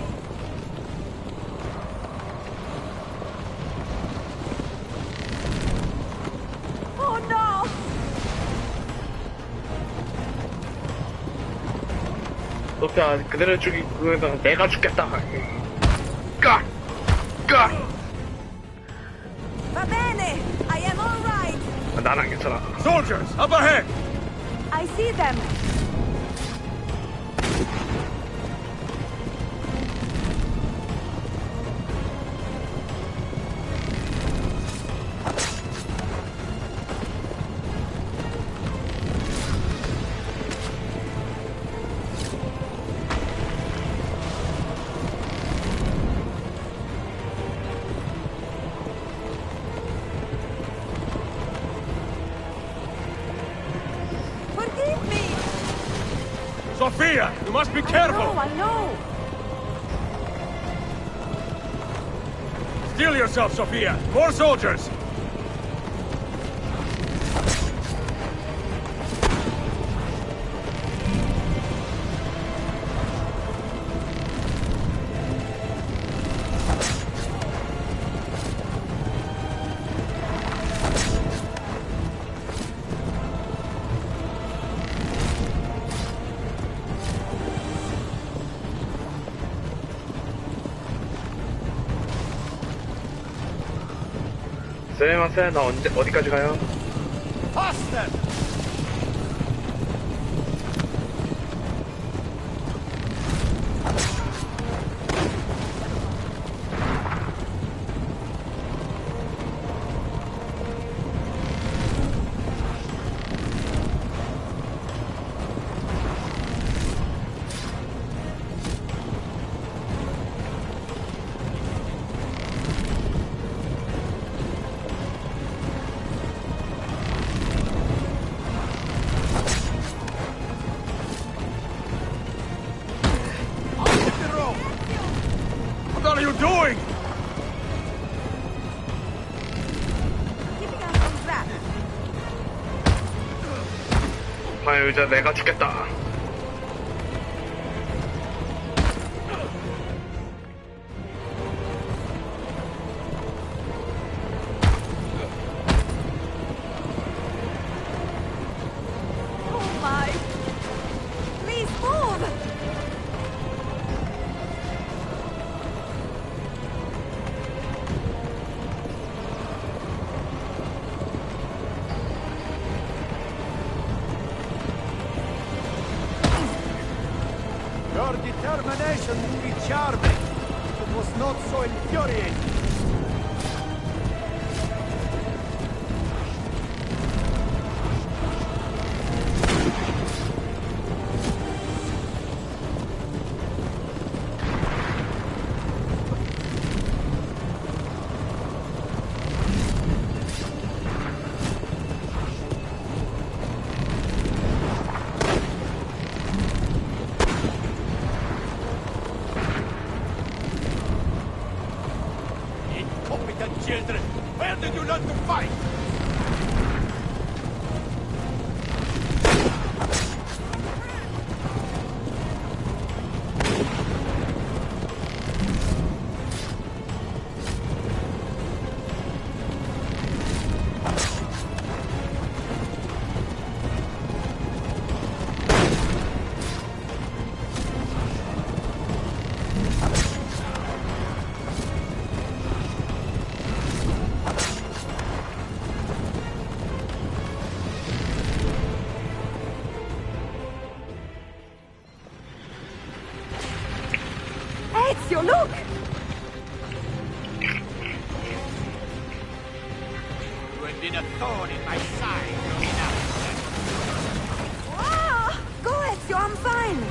Oh no! 소피아 그대를 죽이고 내가 죽겠다. 까! 까! Va bene! I am all right. 난 안 괜찮아. Soldiers, up ahead! I see them. Forgive me. Sophia, you must be careful! I know. Steel yourself, Sophia! More soldiers! 쌤, 나 어디까지 가요? Faster! What are you doing? Keeping us on track. 아, 여자 내가 죽겠다. Oh my! Please move! Your determination will be charming. It was not so infuriating. Incompetent children! Where did you learn to fight? Ezio, look! You have been a thorn in my side long enough. Ah! Go, Ezio, I'm fine.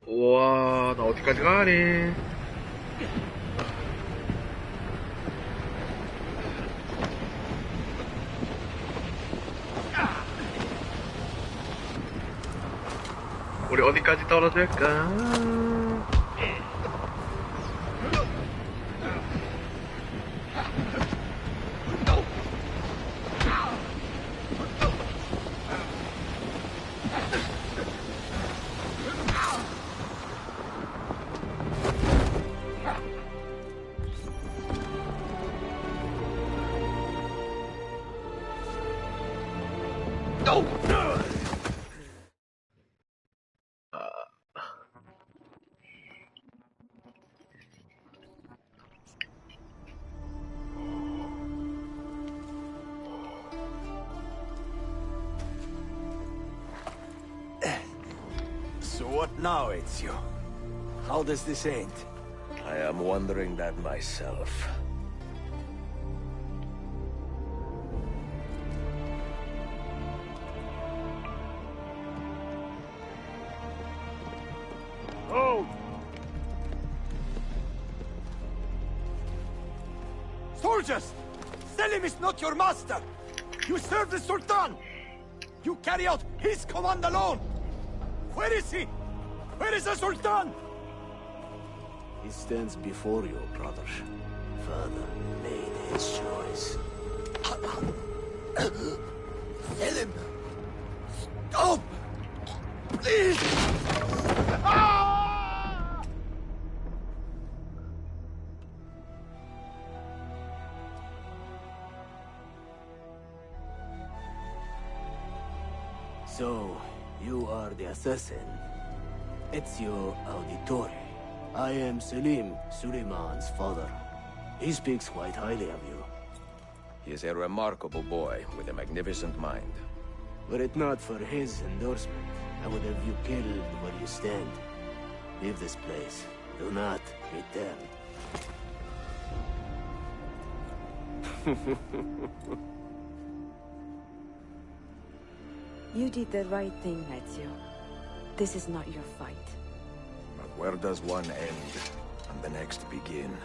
우와, 나 어디까지 가니? 우리 어디까지 떨어질까? So what now, Ezio? How does this end? I am wondering that myself. Oh! Soldiers! Selim is not your master! You serve the Sultan! You carry out his command alone! Where is he? Where is the Sultan? He stands before you, brother. Father made his choice. Selim! Stop! Please! So, you are the assassin. Ezio Auditore. I am Selim, Suleiman's father. He speaks quite highly of you. He is a remarkable boy with a magnificent mind. Were it not for his endorsement, I would have you killed where you stand. Leave this place. Do not return. You did the right thing, Ezio. This is not your fight. But where does one end and the next begin?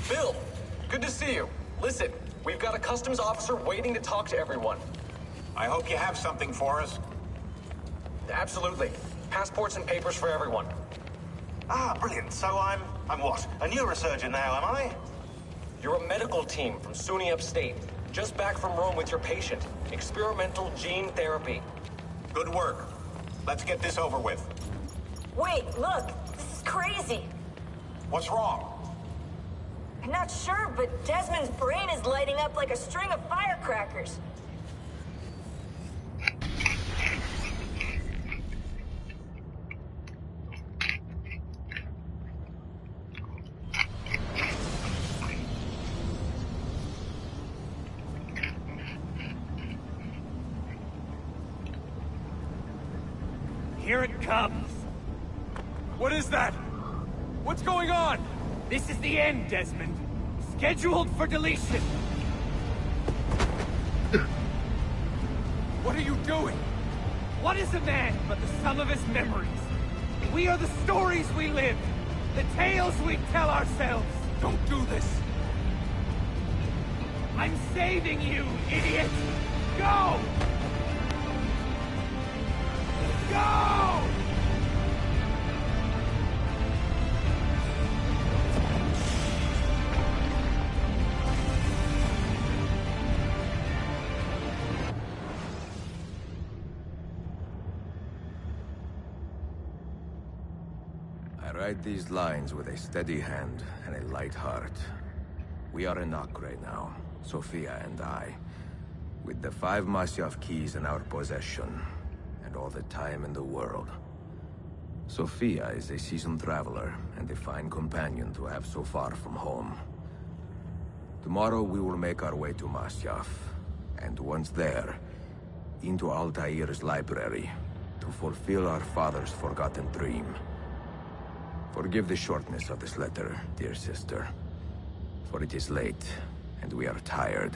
Bill, good to see you. Listen, we've got a customs officer waiting to talk to everyone. I hope you have something for us. Absolutely. Passports and papers for everyone. Ah, brilliant. So I'm what? A neurosurgeon now, am I? You're a medical team from SUNY Upstate. Just back from Rome with your patient. Experimental gene therapy. Good work. Let's get this over with. Wait, look. This is crazy. What's wrong? I'm not sure, but Desmond's brain is lighting up like a string of firecrackers. Here it comes. What is that? What's going on? This is the end, Desmond. Scheduled for deletion. What are you doing? What is a man but the sum of his memories? We are the stories we live, the tales we tell ourselves. Don't do this. I'm saving you, idiot! Go! Go! I write these lines with a steady hand and a light heart. We are in Acre now, Sophia and I, with the 5 Masyaf keys in our possession, and all the time in the world. Sophia is a seasoned traveler, and a fine companion to have so far from home. Tomorrow we will make our way to Masyaf, and once there, into Altair's library, to fulfill our father's forgotten dream. Forgive the shortness of this letter, dear sister. For it is late, and we are tired.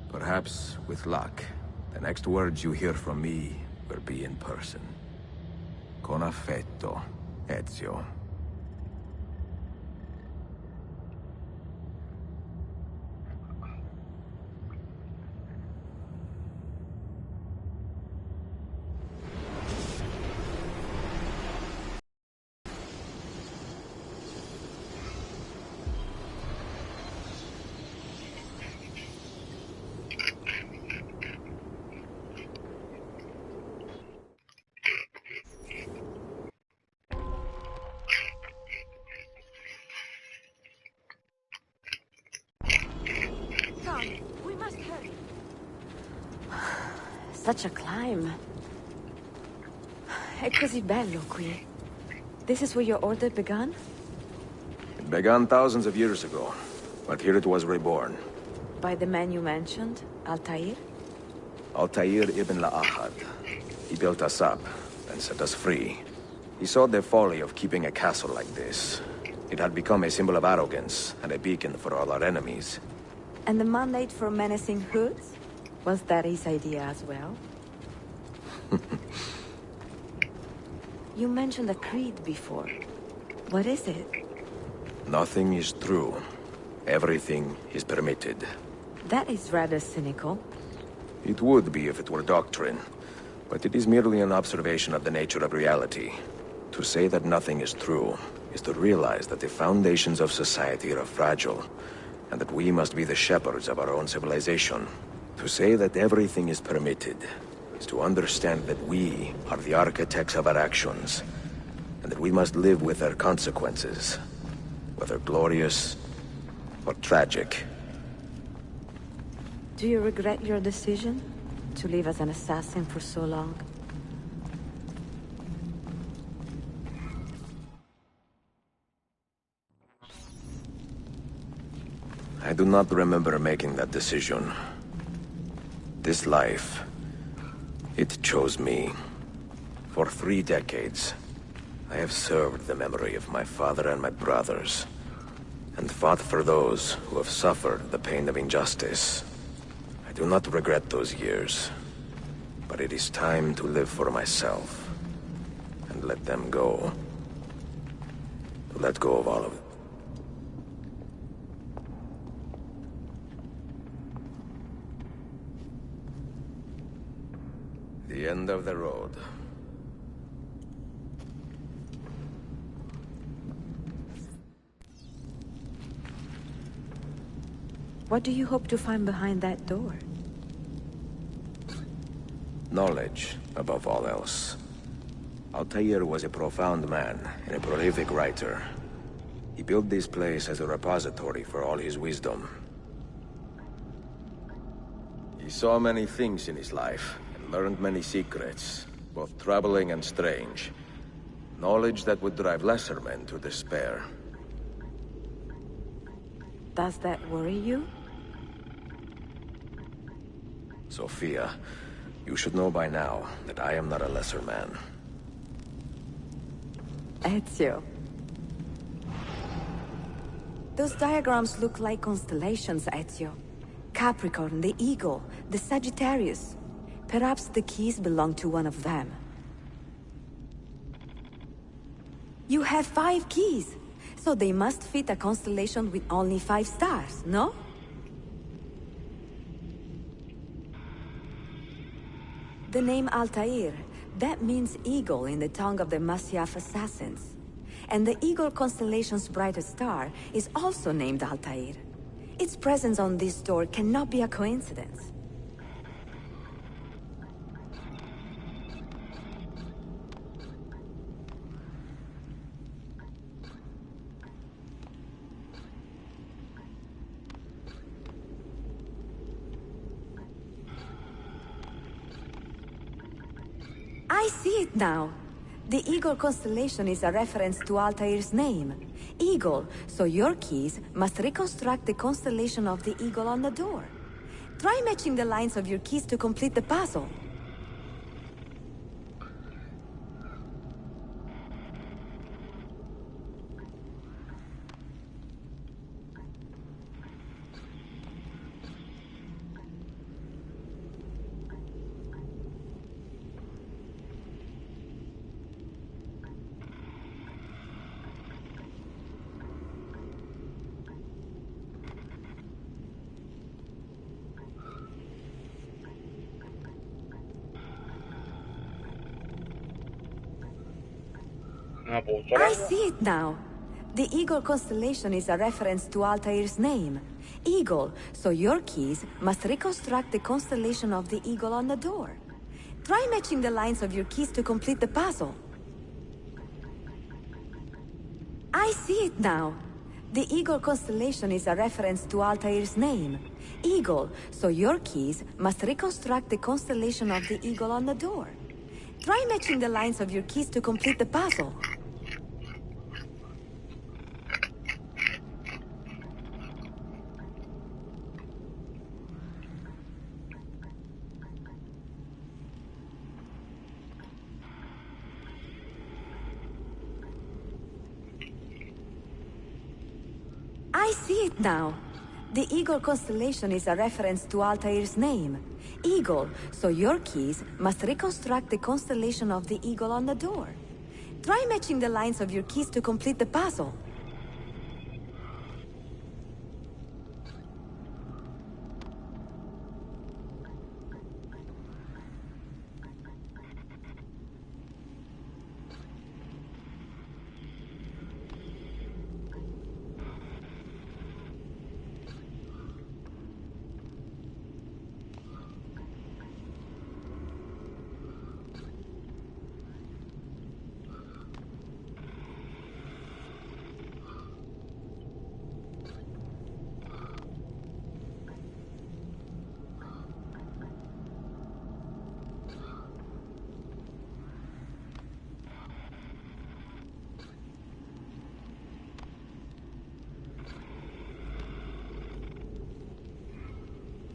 Perhaps, with luck, the next words you hear from me will be in person. Con affetto, Ezio. Come, we must hurry. Such a climb. È così bello qui. This is where your order began? It began thousands of years ago, but here it was reborn. By the man you mentioned, Altair? Altair ibn La'ahad. He built us up, and set us free. He saw the folly of keeping a castle like this. It had become a symbol of arrogance, and a beacon for all our enemies. And the mandate for menacing hoods? Was that his idea as well? You mentioned a creed before. What is it? Nothing is true. Everything is permitted. That is rather cynical. It would be if it were doctrine, but it is merely an observation of the nature of reality. To say that nothing is true is to realize that the foundations of society are fragile, and that we must be the shepherds of our own civilization. To say that everything is permitted is to understand that we are the architects of our actions, and that we must live with their consequences, whether glorious or tragic. Do you regret your decision to live as an assassin for so long? I do not remember making that decision. This life, it chose me. For 3 decades, I have served the memory of my father and my brothers, and fought for those who have suffered the pain of injustice. I do not regret those years, but it is time to live for myself, and let them go. To let go of all of it. The end of the road. What do you hope to find behind that door? Knowledge, above all else. Altair was a profound man and a prolific writer. He built this place as a repository for all his wisdom. He saw many things in his life, and learned many secrets, both troubling and strange. Knowledge that would drive lesser men to despair. Does that worry you? Sophia, you should know by now that I am not a lesser man. Ezio. Those diagrams look like constellations, Ezio. Capricorn, the Eagle, the Sagittarius. Perhaps the keys belong to one of them. You have 5 keys, so they must fit a constellation with only 5 stars, no? The name Altair, that means eagle in the tongue of the Masyaf assassins. And the Eagle constellation's brightest star is also named Altair. Its presence on this door cannot be a coincidence. I see it now. The Eagle constellation is a reference to Altair's name. Eagle, so your keys must reconstruct the constellation of the eagle on the door. Try matching the lines of your keys to complete the puzzle. I see it now. The Eagle constellation is a reference to Altair's name. Eagle, so your keys must reconstruct the constellation of the eagle on the door. Try matching the lines of your keys to complete the puzzle. I see it now. The Eagle constellation is a reference to Altair's name. Eagle, so your keys must reconstruct the constellation of the eagle on the door. Try matching the lines of your keys to complete the puzzle. I see it now. The Eagle constellation is a reference to Altair's name. Eagle, so your keys must reconstruct the constellation of the eagle on the door. Try matching the lines of your keys to complete the puzzle.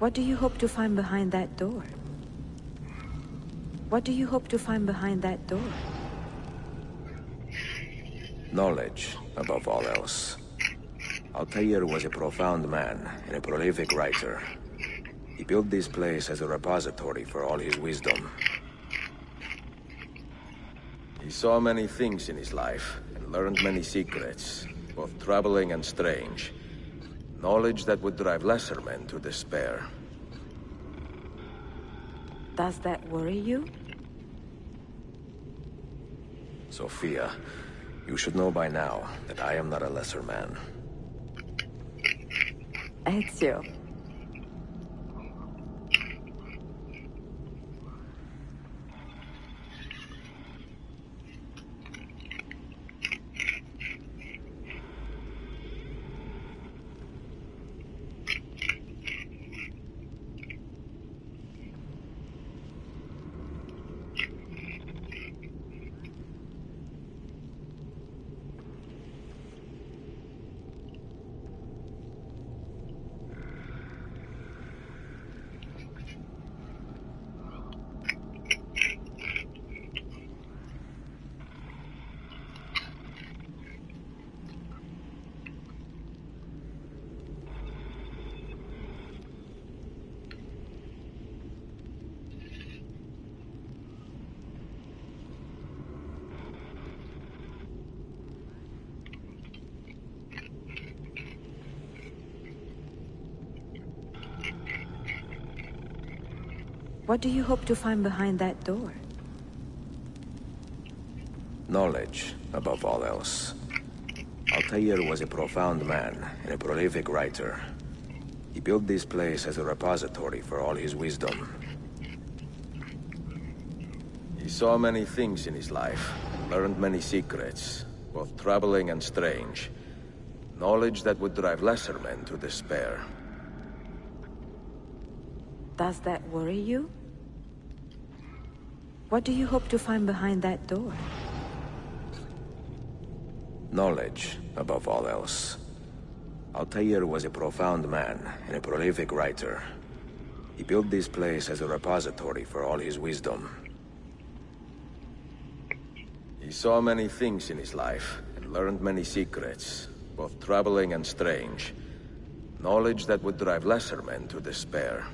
What do you hope to find behind that door? What do you hope to find behind that door? Knowledge, above all else. Altair was a profound man and a prolific writer. He built this place as a repository for all his wisdom. He saw many things in his life and learned many secrets, both troubling and strange. Knowledge that would drive lesser men to despair. Does that worry you? Sophia, you should know by now that I am not a lesser man. Ezio. What do you hope to find behind that door? Knowledge, above all else. Altair was a profound man and a prolific writer. He built this place as a repository for all his wisdom. He saw many things in his life, and learned many secrets, both troubling and strange. Knowledge that would drive lesser men to despair. Does that worry you? What do you hope to find behind that door? Knowledge, above all else. Altair was a profound man and a prolific writer. He built this place as a repository for all his wisdom. He saw many things in his life, and learned many secrets, both troubling and strange. Knowledge that would drive lesser men to despair.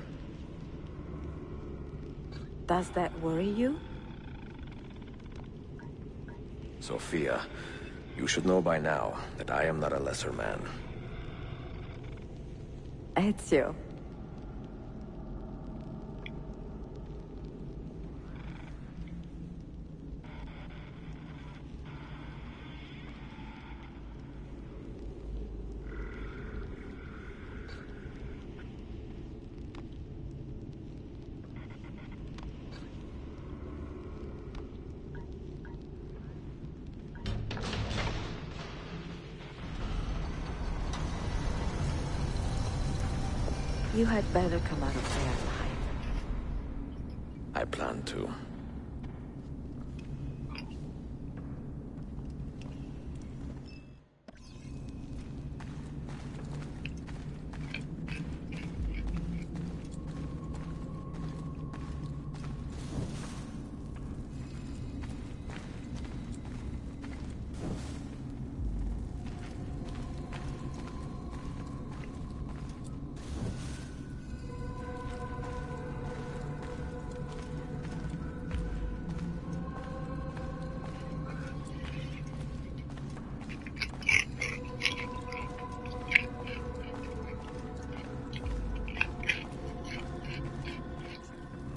Does that worry you? Sophia, you should know by now that I am not a lesser man. Ezio. You had better come out of there alive. I plan to.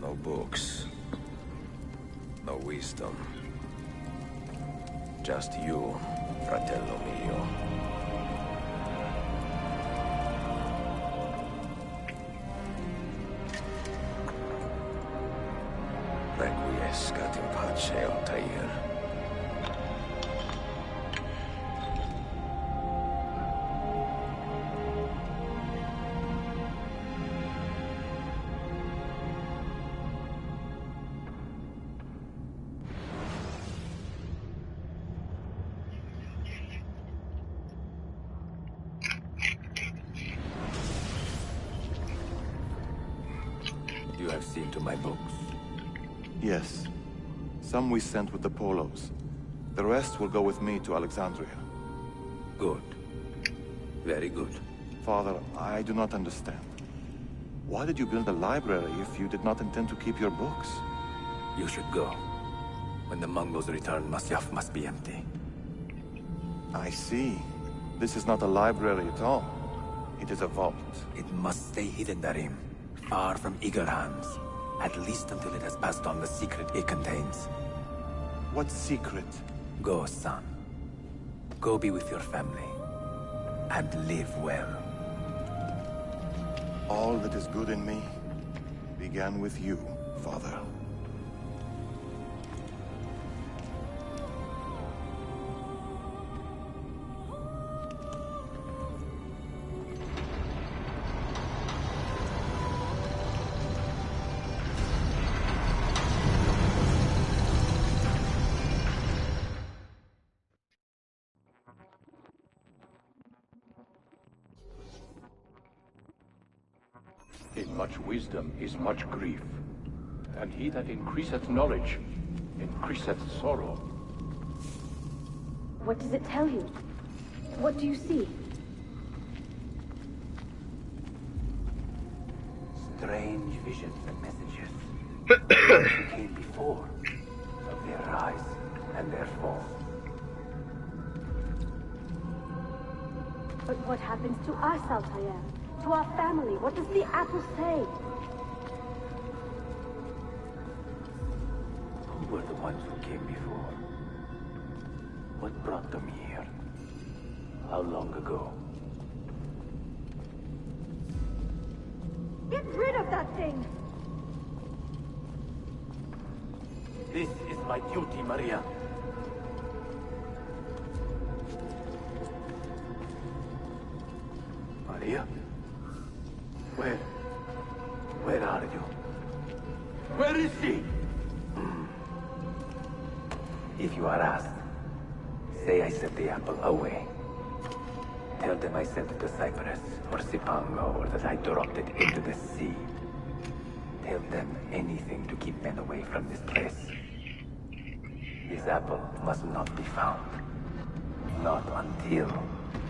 No books. No wisdom. Just you, fratello mio. Requiescat in pace, Altair. You have seen to my books. Yes. Some we sent with the Polos. The rest will go with me to Alexandria. Good. Very good. Father, I do not understand. Why did you build a library if you did not intend to keep your books? You should go. When the Mongols return, Masyaf must be empty. I see. This is not a library at all. It is a vault. It must stay hidden, Darim. Far from eager hands. At least until it has passed on the secret it contains. What secret? Go, son. Go be with your family. And live well. All that is good in me began with you, Father. In much wisdom is much grief, and he that increaseth knowledge increaseth sorrow. What does it tell you? What do you see? Strange visions and messages. Those who came before, of their rise and their fall. But what happens to us, Altair? To our family? What does the apple say? Who were the ones who came before? What brought them here? How long ago? Get rid of that thing! This is my duty, Maria. Maria? Where are you? Where is she? you are asked, say I set the apple away. Tell them I sent it to Cyprus, or Cipango, or that I dropped it into the sea. Tell them anything to keep men away from this place. This apple must not be found. Not until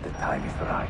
the time is right.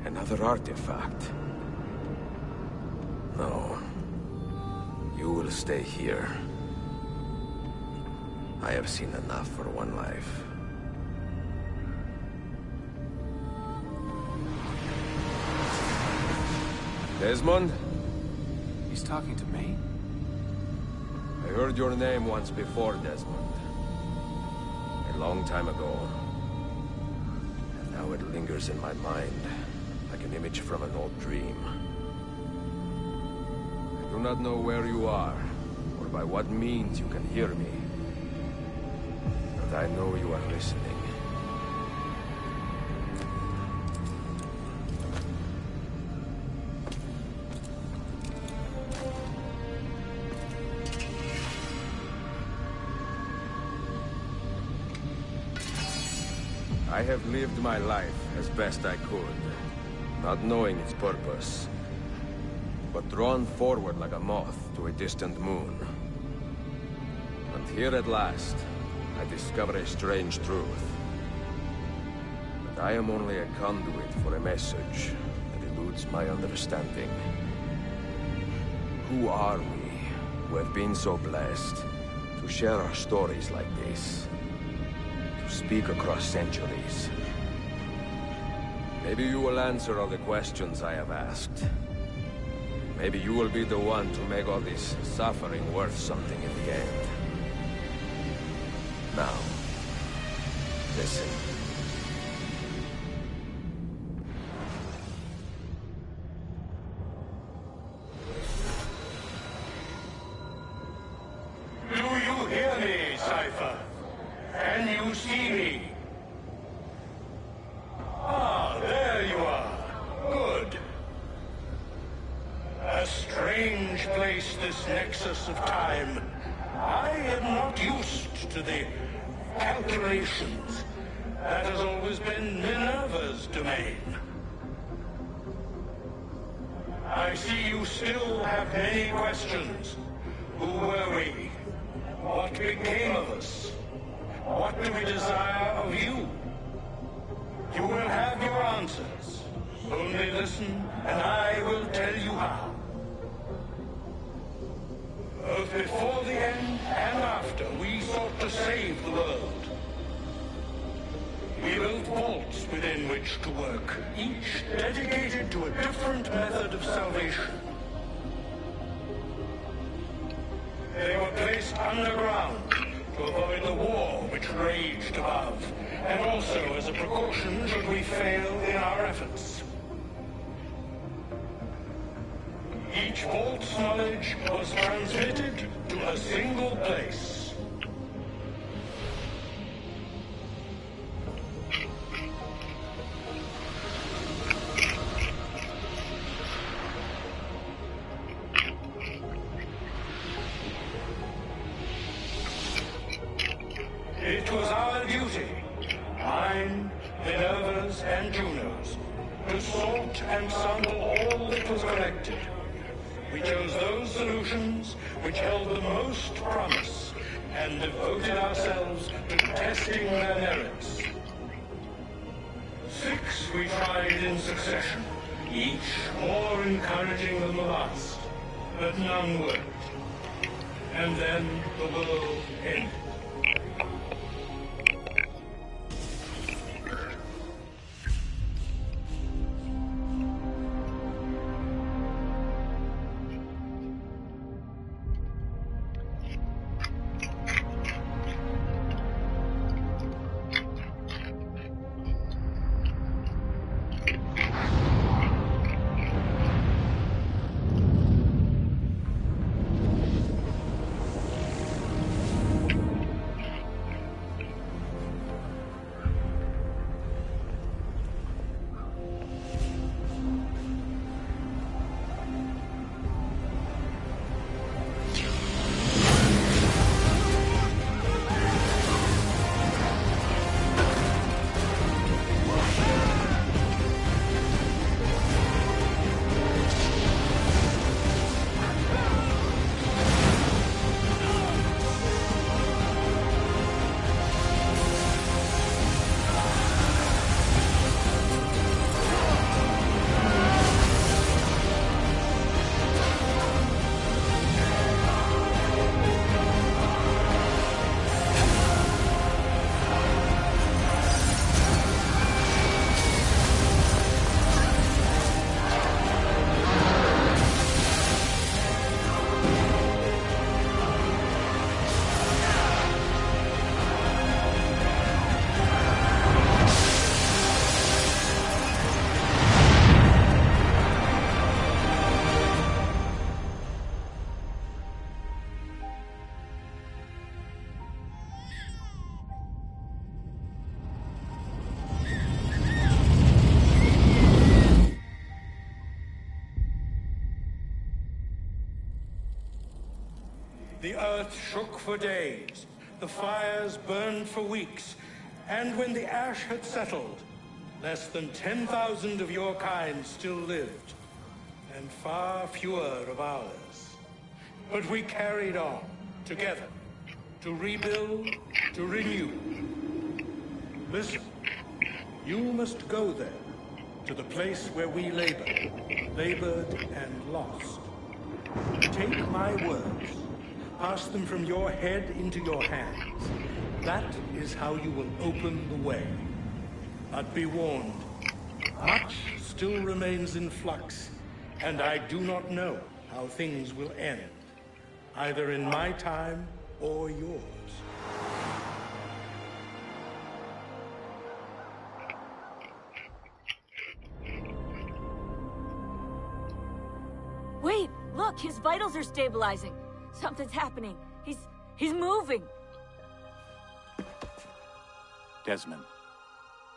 Another artifact. No. You will stay here. I have seen enough for one life. Desmond? He's talking to me? I heard your name once before, Desmond. A long time ago. And now it lingers in my mind, like an image from an old dream. I do not know where you are, or by what means you can hear me. But I know you are listening. I have lived my life as best I could, not knowing its purpose, but drawn forward like a moth to a distant moon. And here at last, I discover a strange truth. That I am only a conduit for a message that eludes my understanding. Who are we, who have been so blessed to share our stories like this? Speak across centuries. Maybe you will answer all the questions I have asked. Maybe you will be the one to make all this suffering worth something in the end. Now, listen. Do you hear me, Cypher? Can you see me? Ah, there you are. Good. A strange place, this nexus of time. I am not used to the calculations. That has always been Minerva's domain. I see you still have many questions. Who were we? What became of us? What do we desire of you? You will have your answers. Only listen, and I will tell you how. Both before the end and after, we sought to save the world. We built vaults within which to work, each dedicated to a different method of salvation. They were placed underground to avoid the war which raged above, and also as a precaution should we fail in our efforts. Each vault's knowledge was transmitted to a single place. was our duty, mine, Minerva's, and Juno's, to sort and sample all that was collected. We chose those solutions which held the most promise and devoted ourselves to testing their merits. 6 we tried in succession, each more encouraging than the last, but none worked. And then the world ended. The earth shook for days, the fires burned for weeks, and when the ash had settled, less than 10,000 of your kind still lived, and far fewer of ours. But we carried on, together, to rebuild, to renew. Listen, you must go there, to the place where we labored and lost. Take my words. Pass them from your head into your hands. That is how you will open the way. But be warned, much still remains in flux, and I do not know how things will end, either in my time or yours. Wait, look, his vitals are stabilizing. Something's happening. He's moving. Desmond,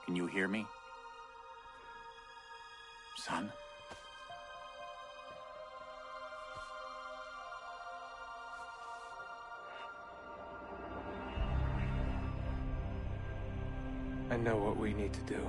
can you hear me? Son? I know what we need to do.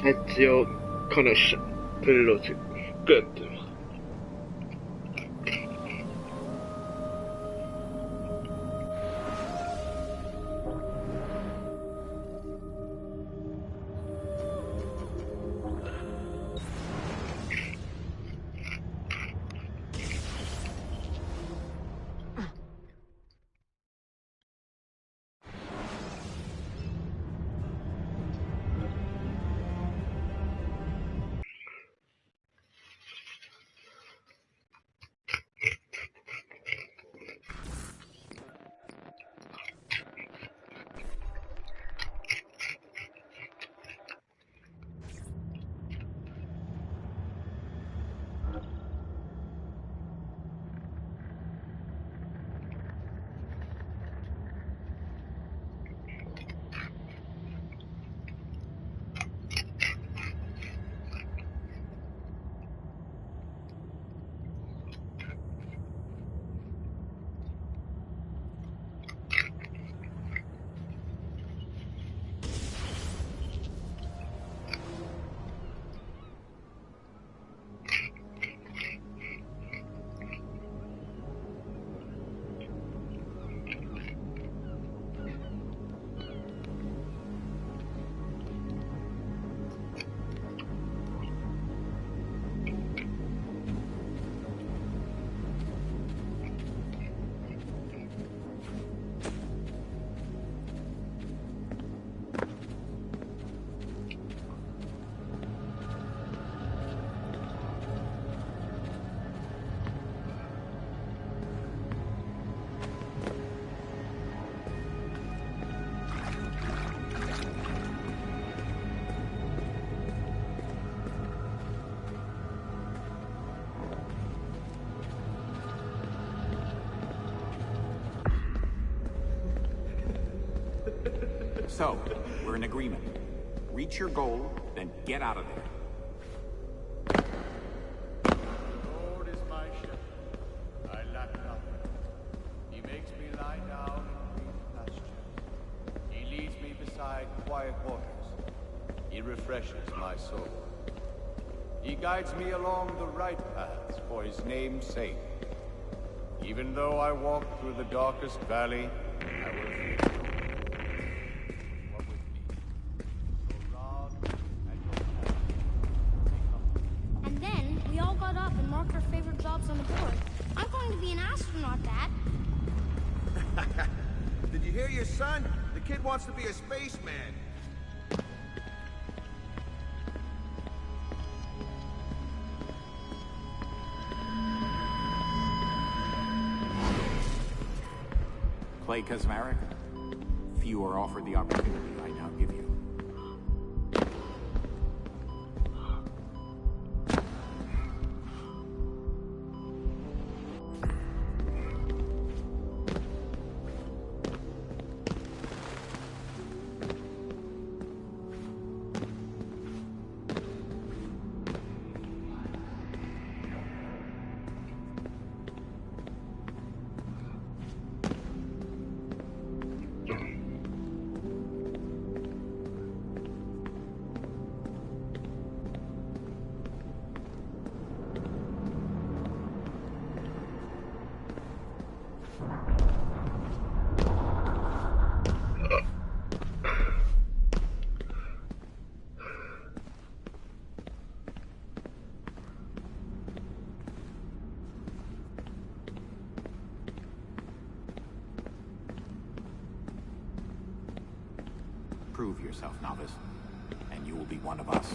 Ezio conosce trilogy. Good. So, we're in agreement. Reach your goal, then get out of there. Lord is my shepherd. I lack nothing. He makes me lie down in green pastures. He leads me beside quiet waters. He refreshes my soul. He guides me along the right paths for his name's sake. Even though I walk through the darkest valley, I will fear no evil. You are with me. Your rod and your staff, they comfort me. And then we all got up and marked our favorite jobs on the board. I'm going to be an astronaut, Dad. Did you hear your son? The kid wants to be a spaceman. Play Kazmarek? Few are offered the opportunity I now give you. Prove yourself, novice, and you will be one of us.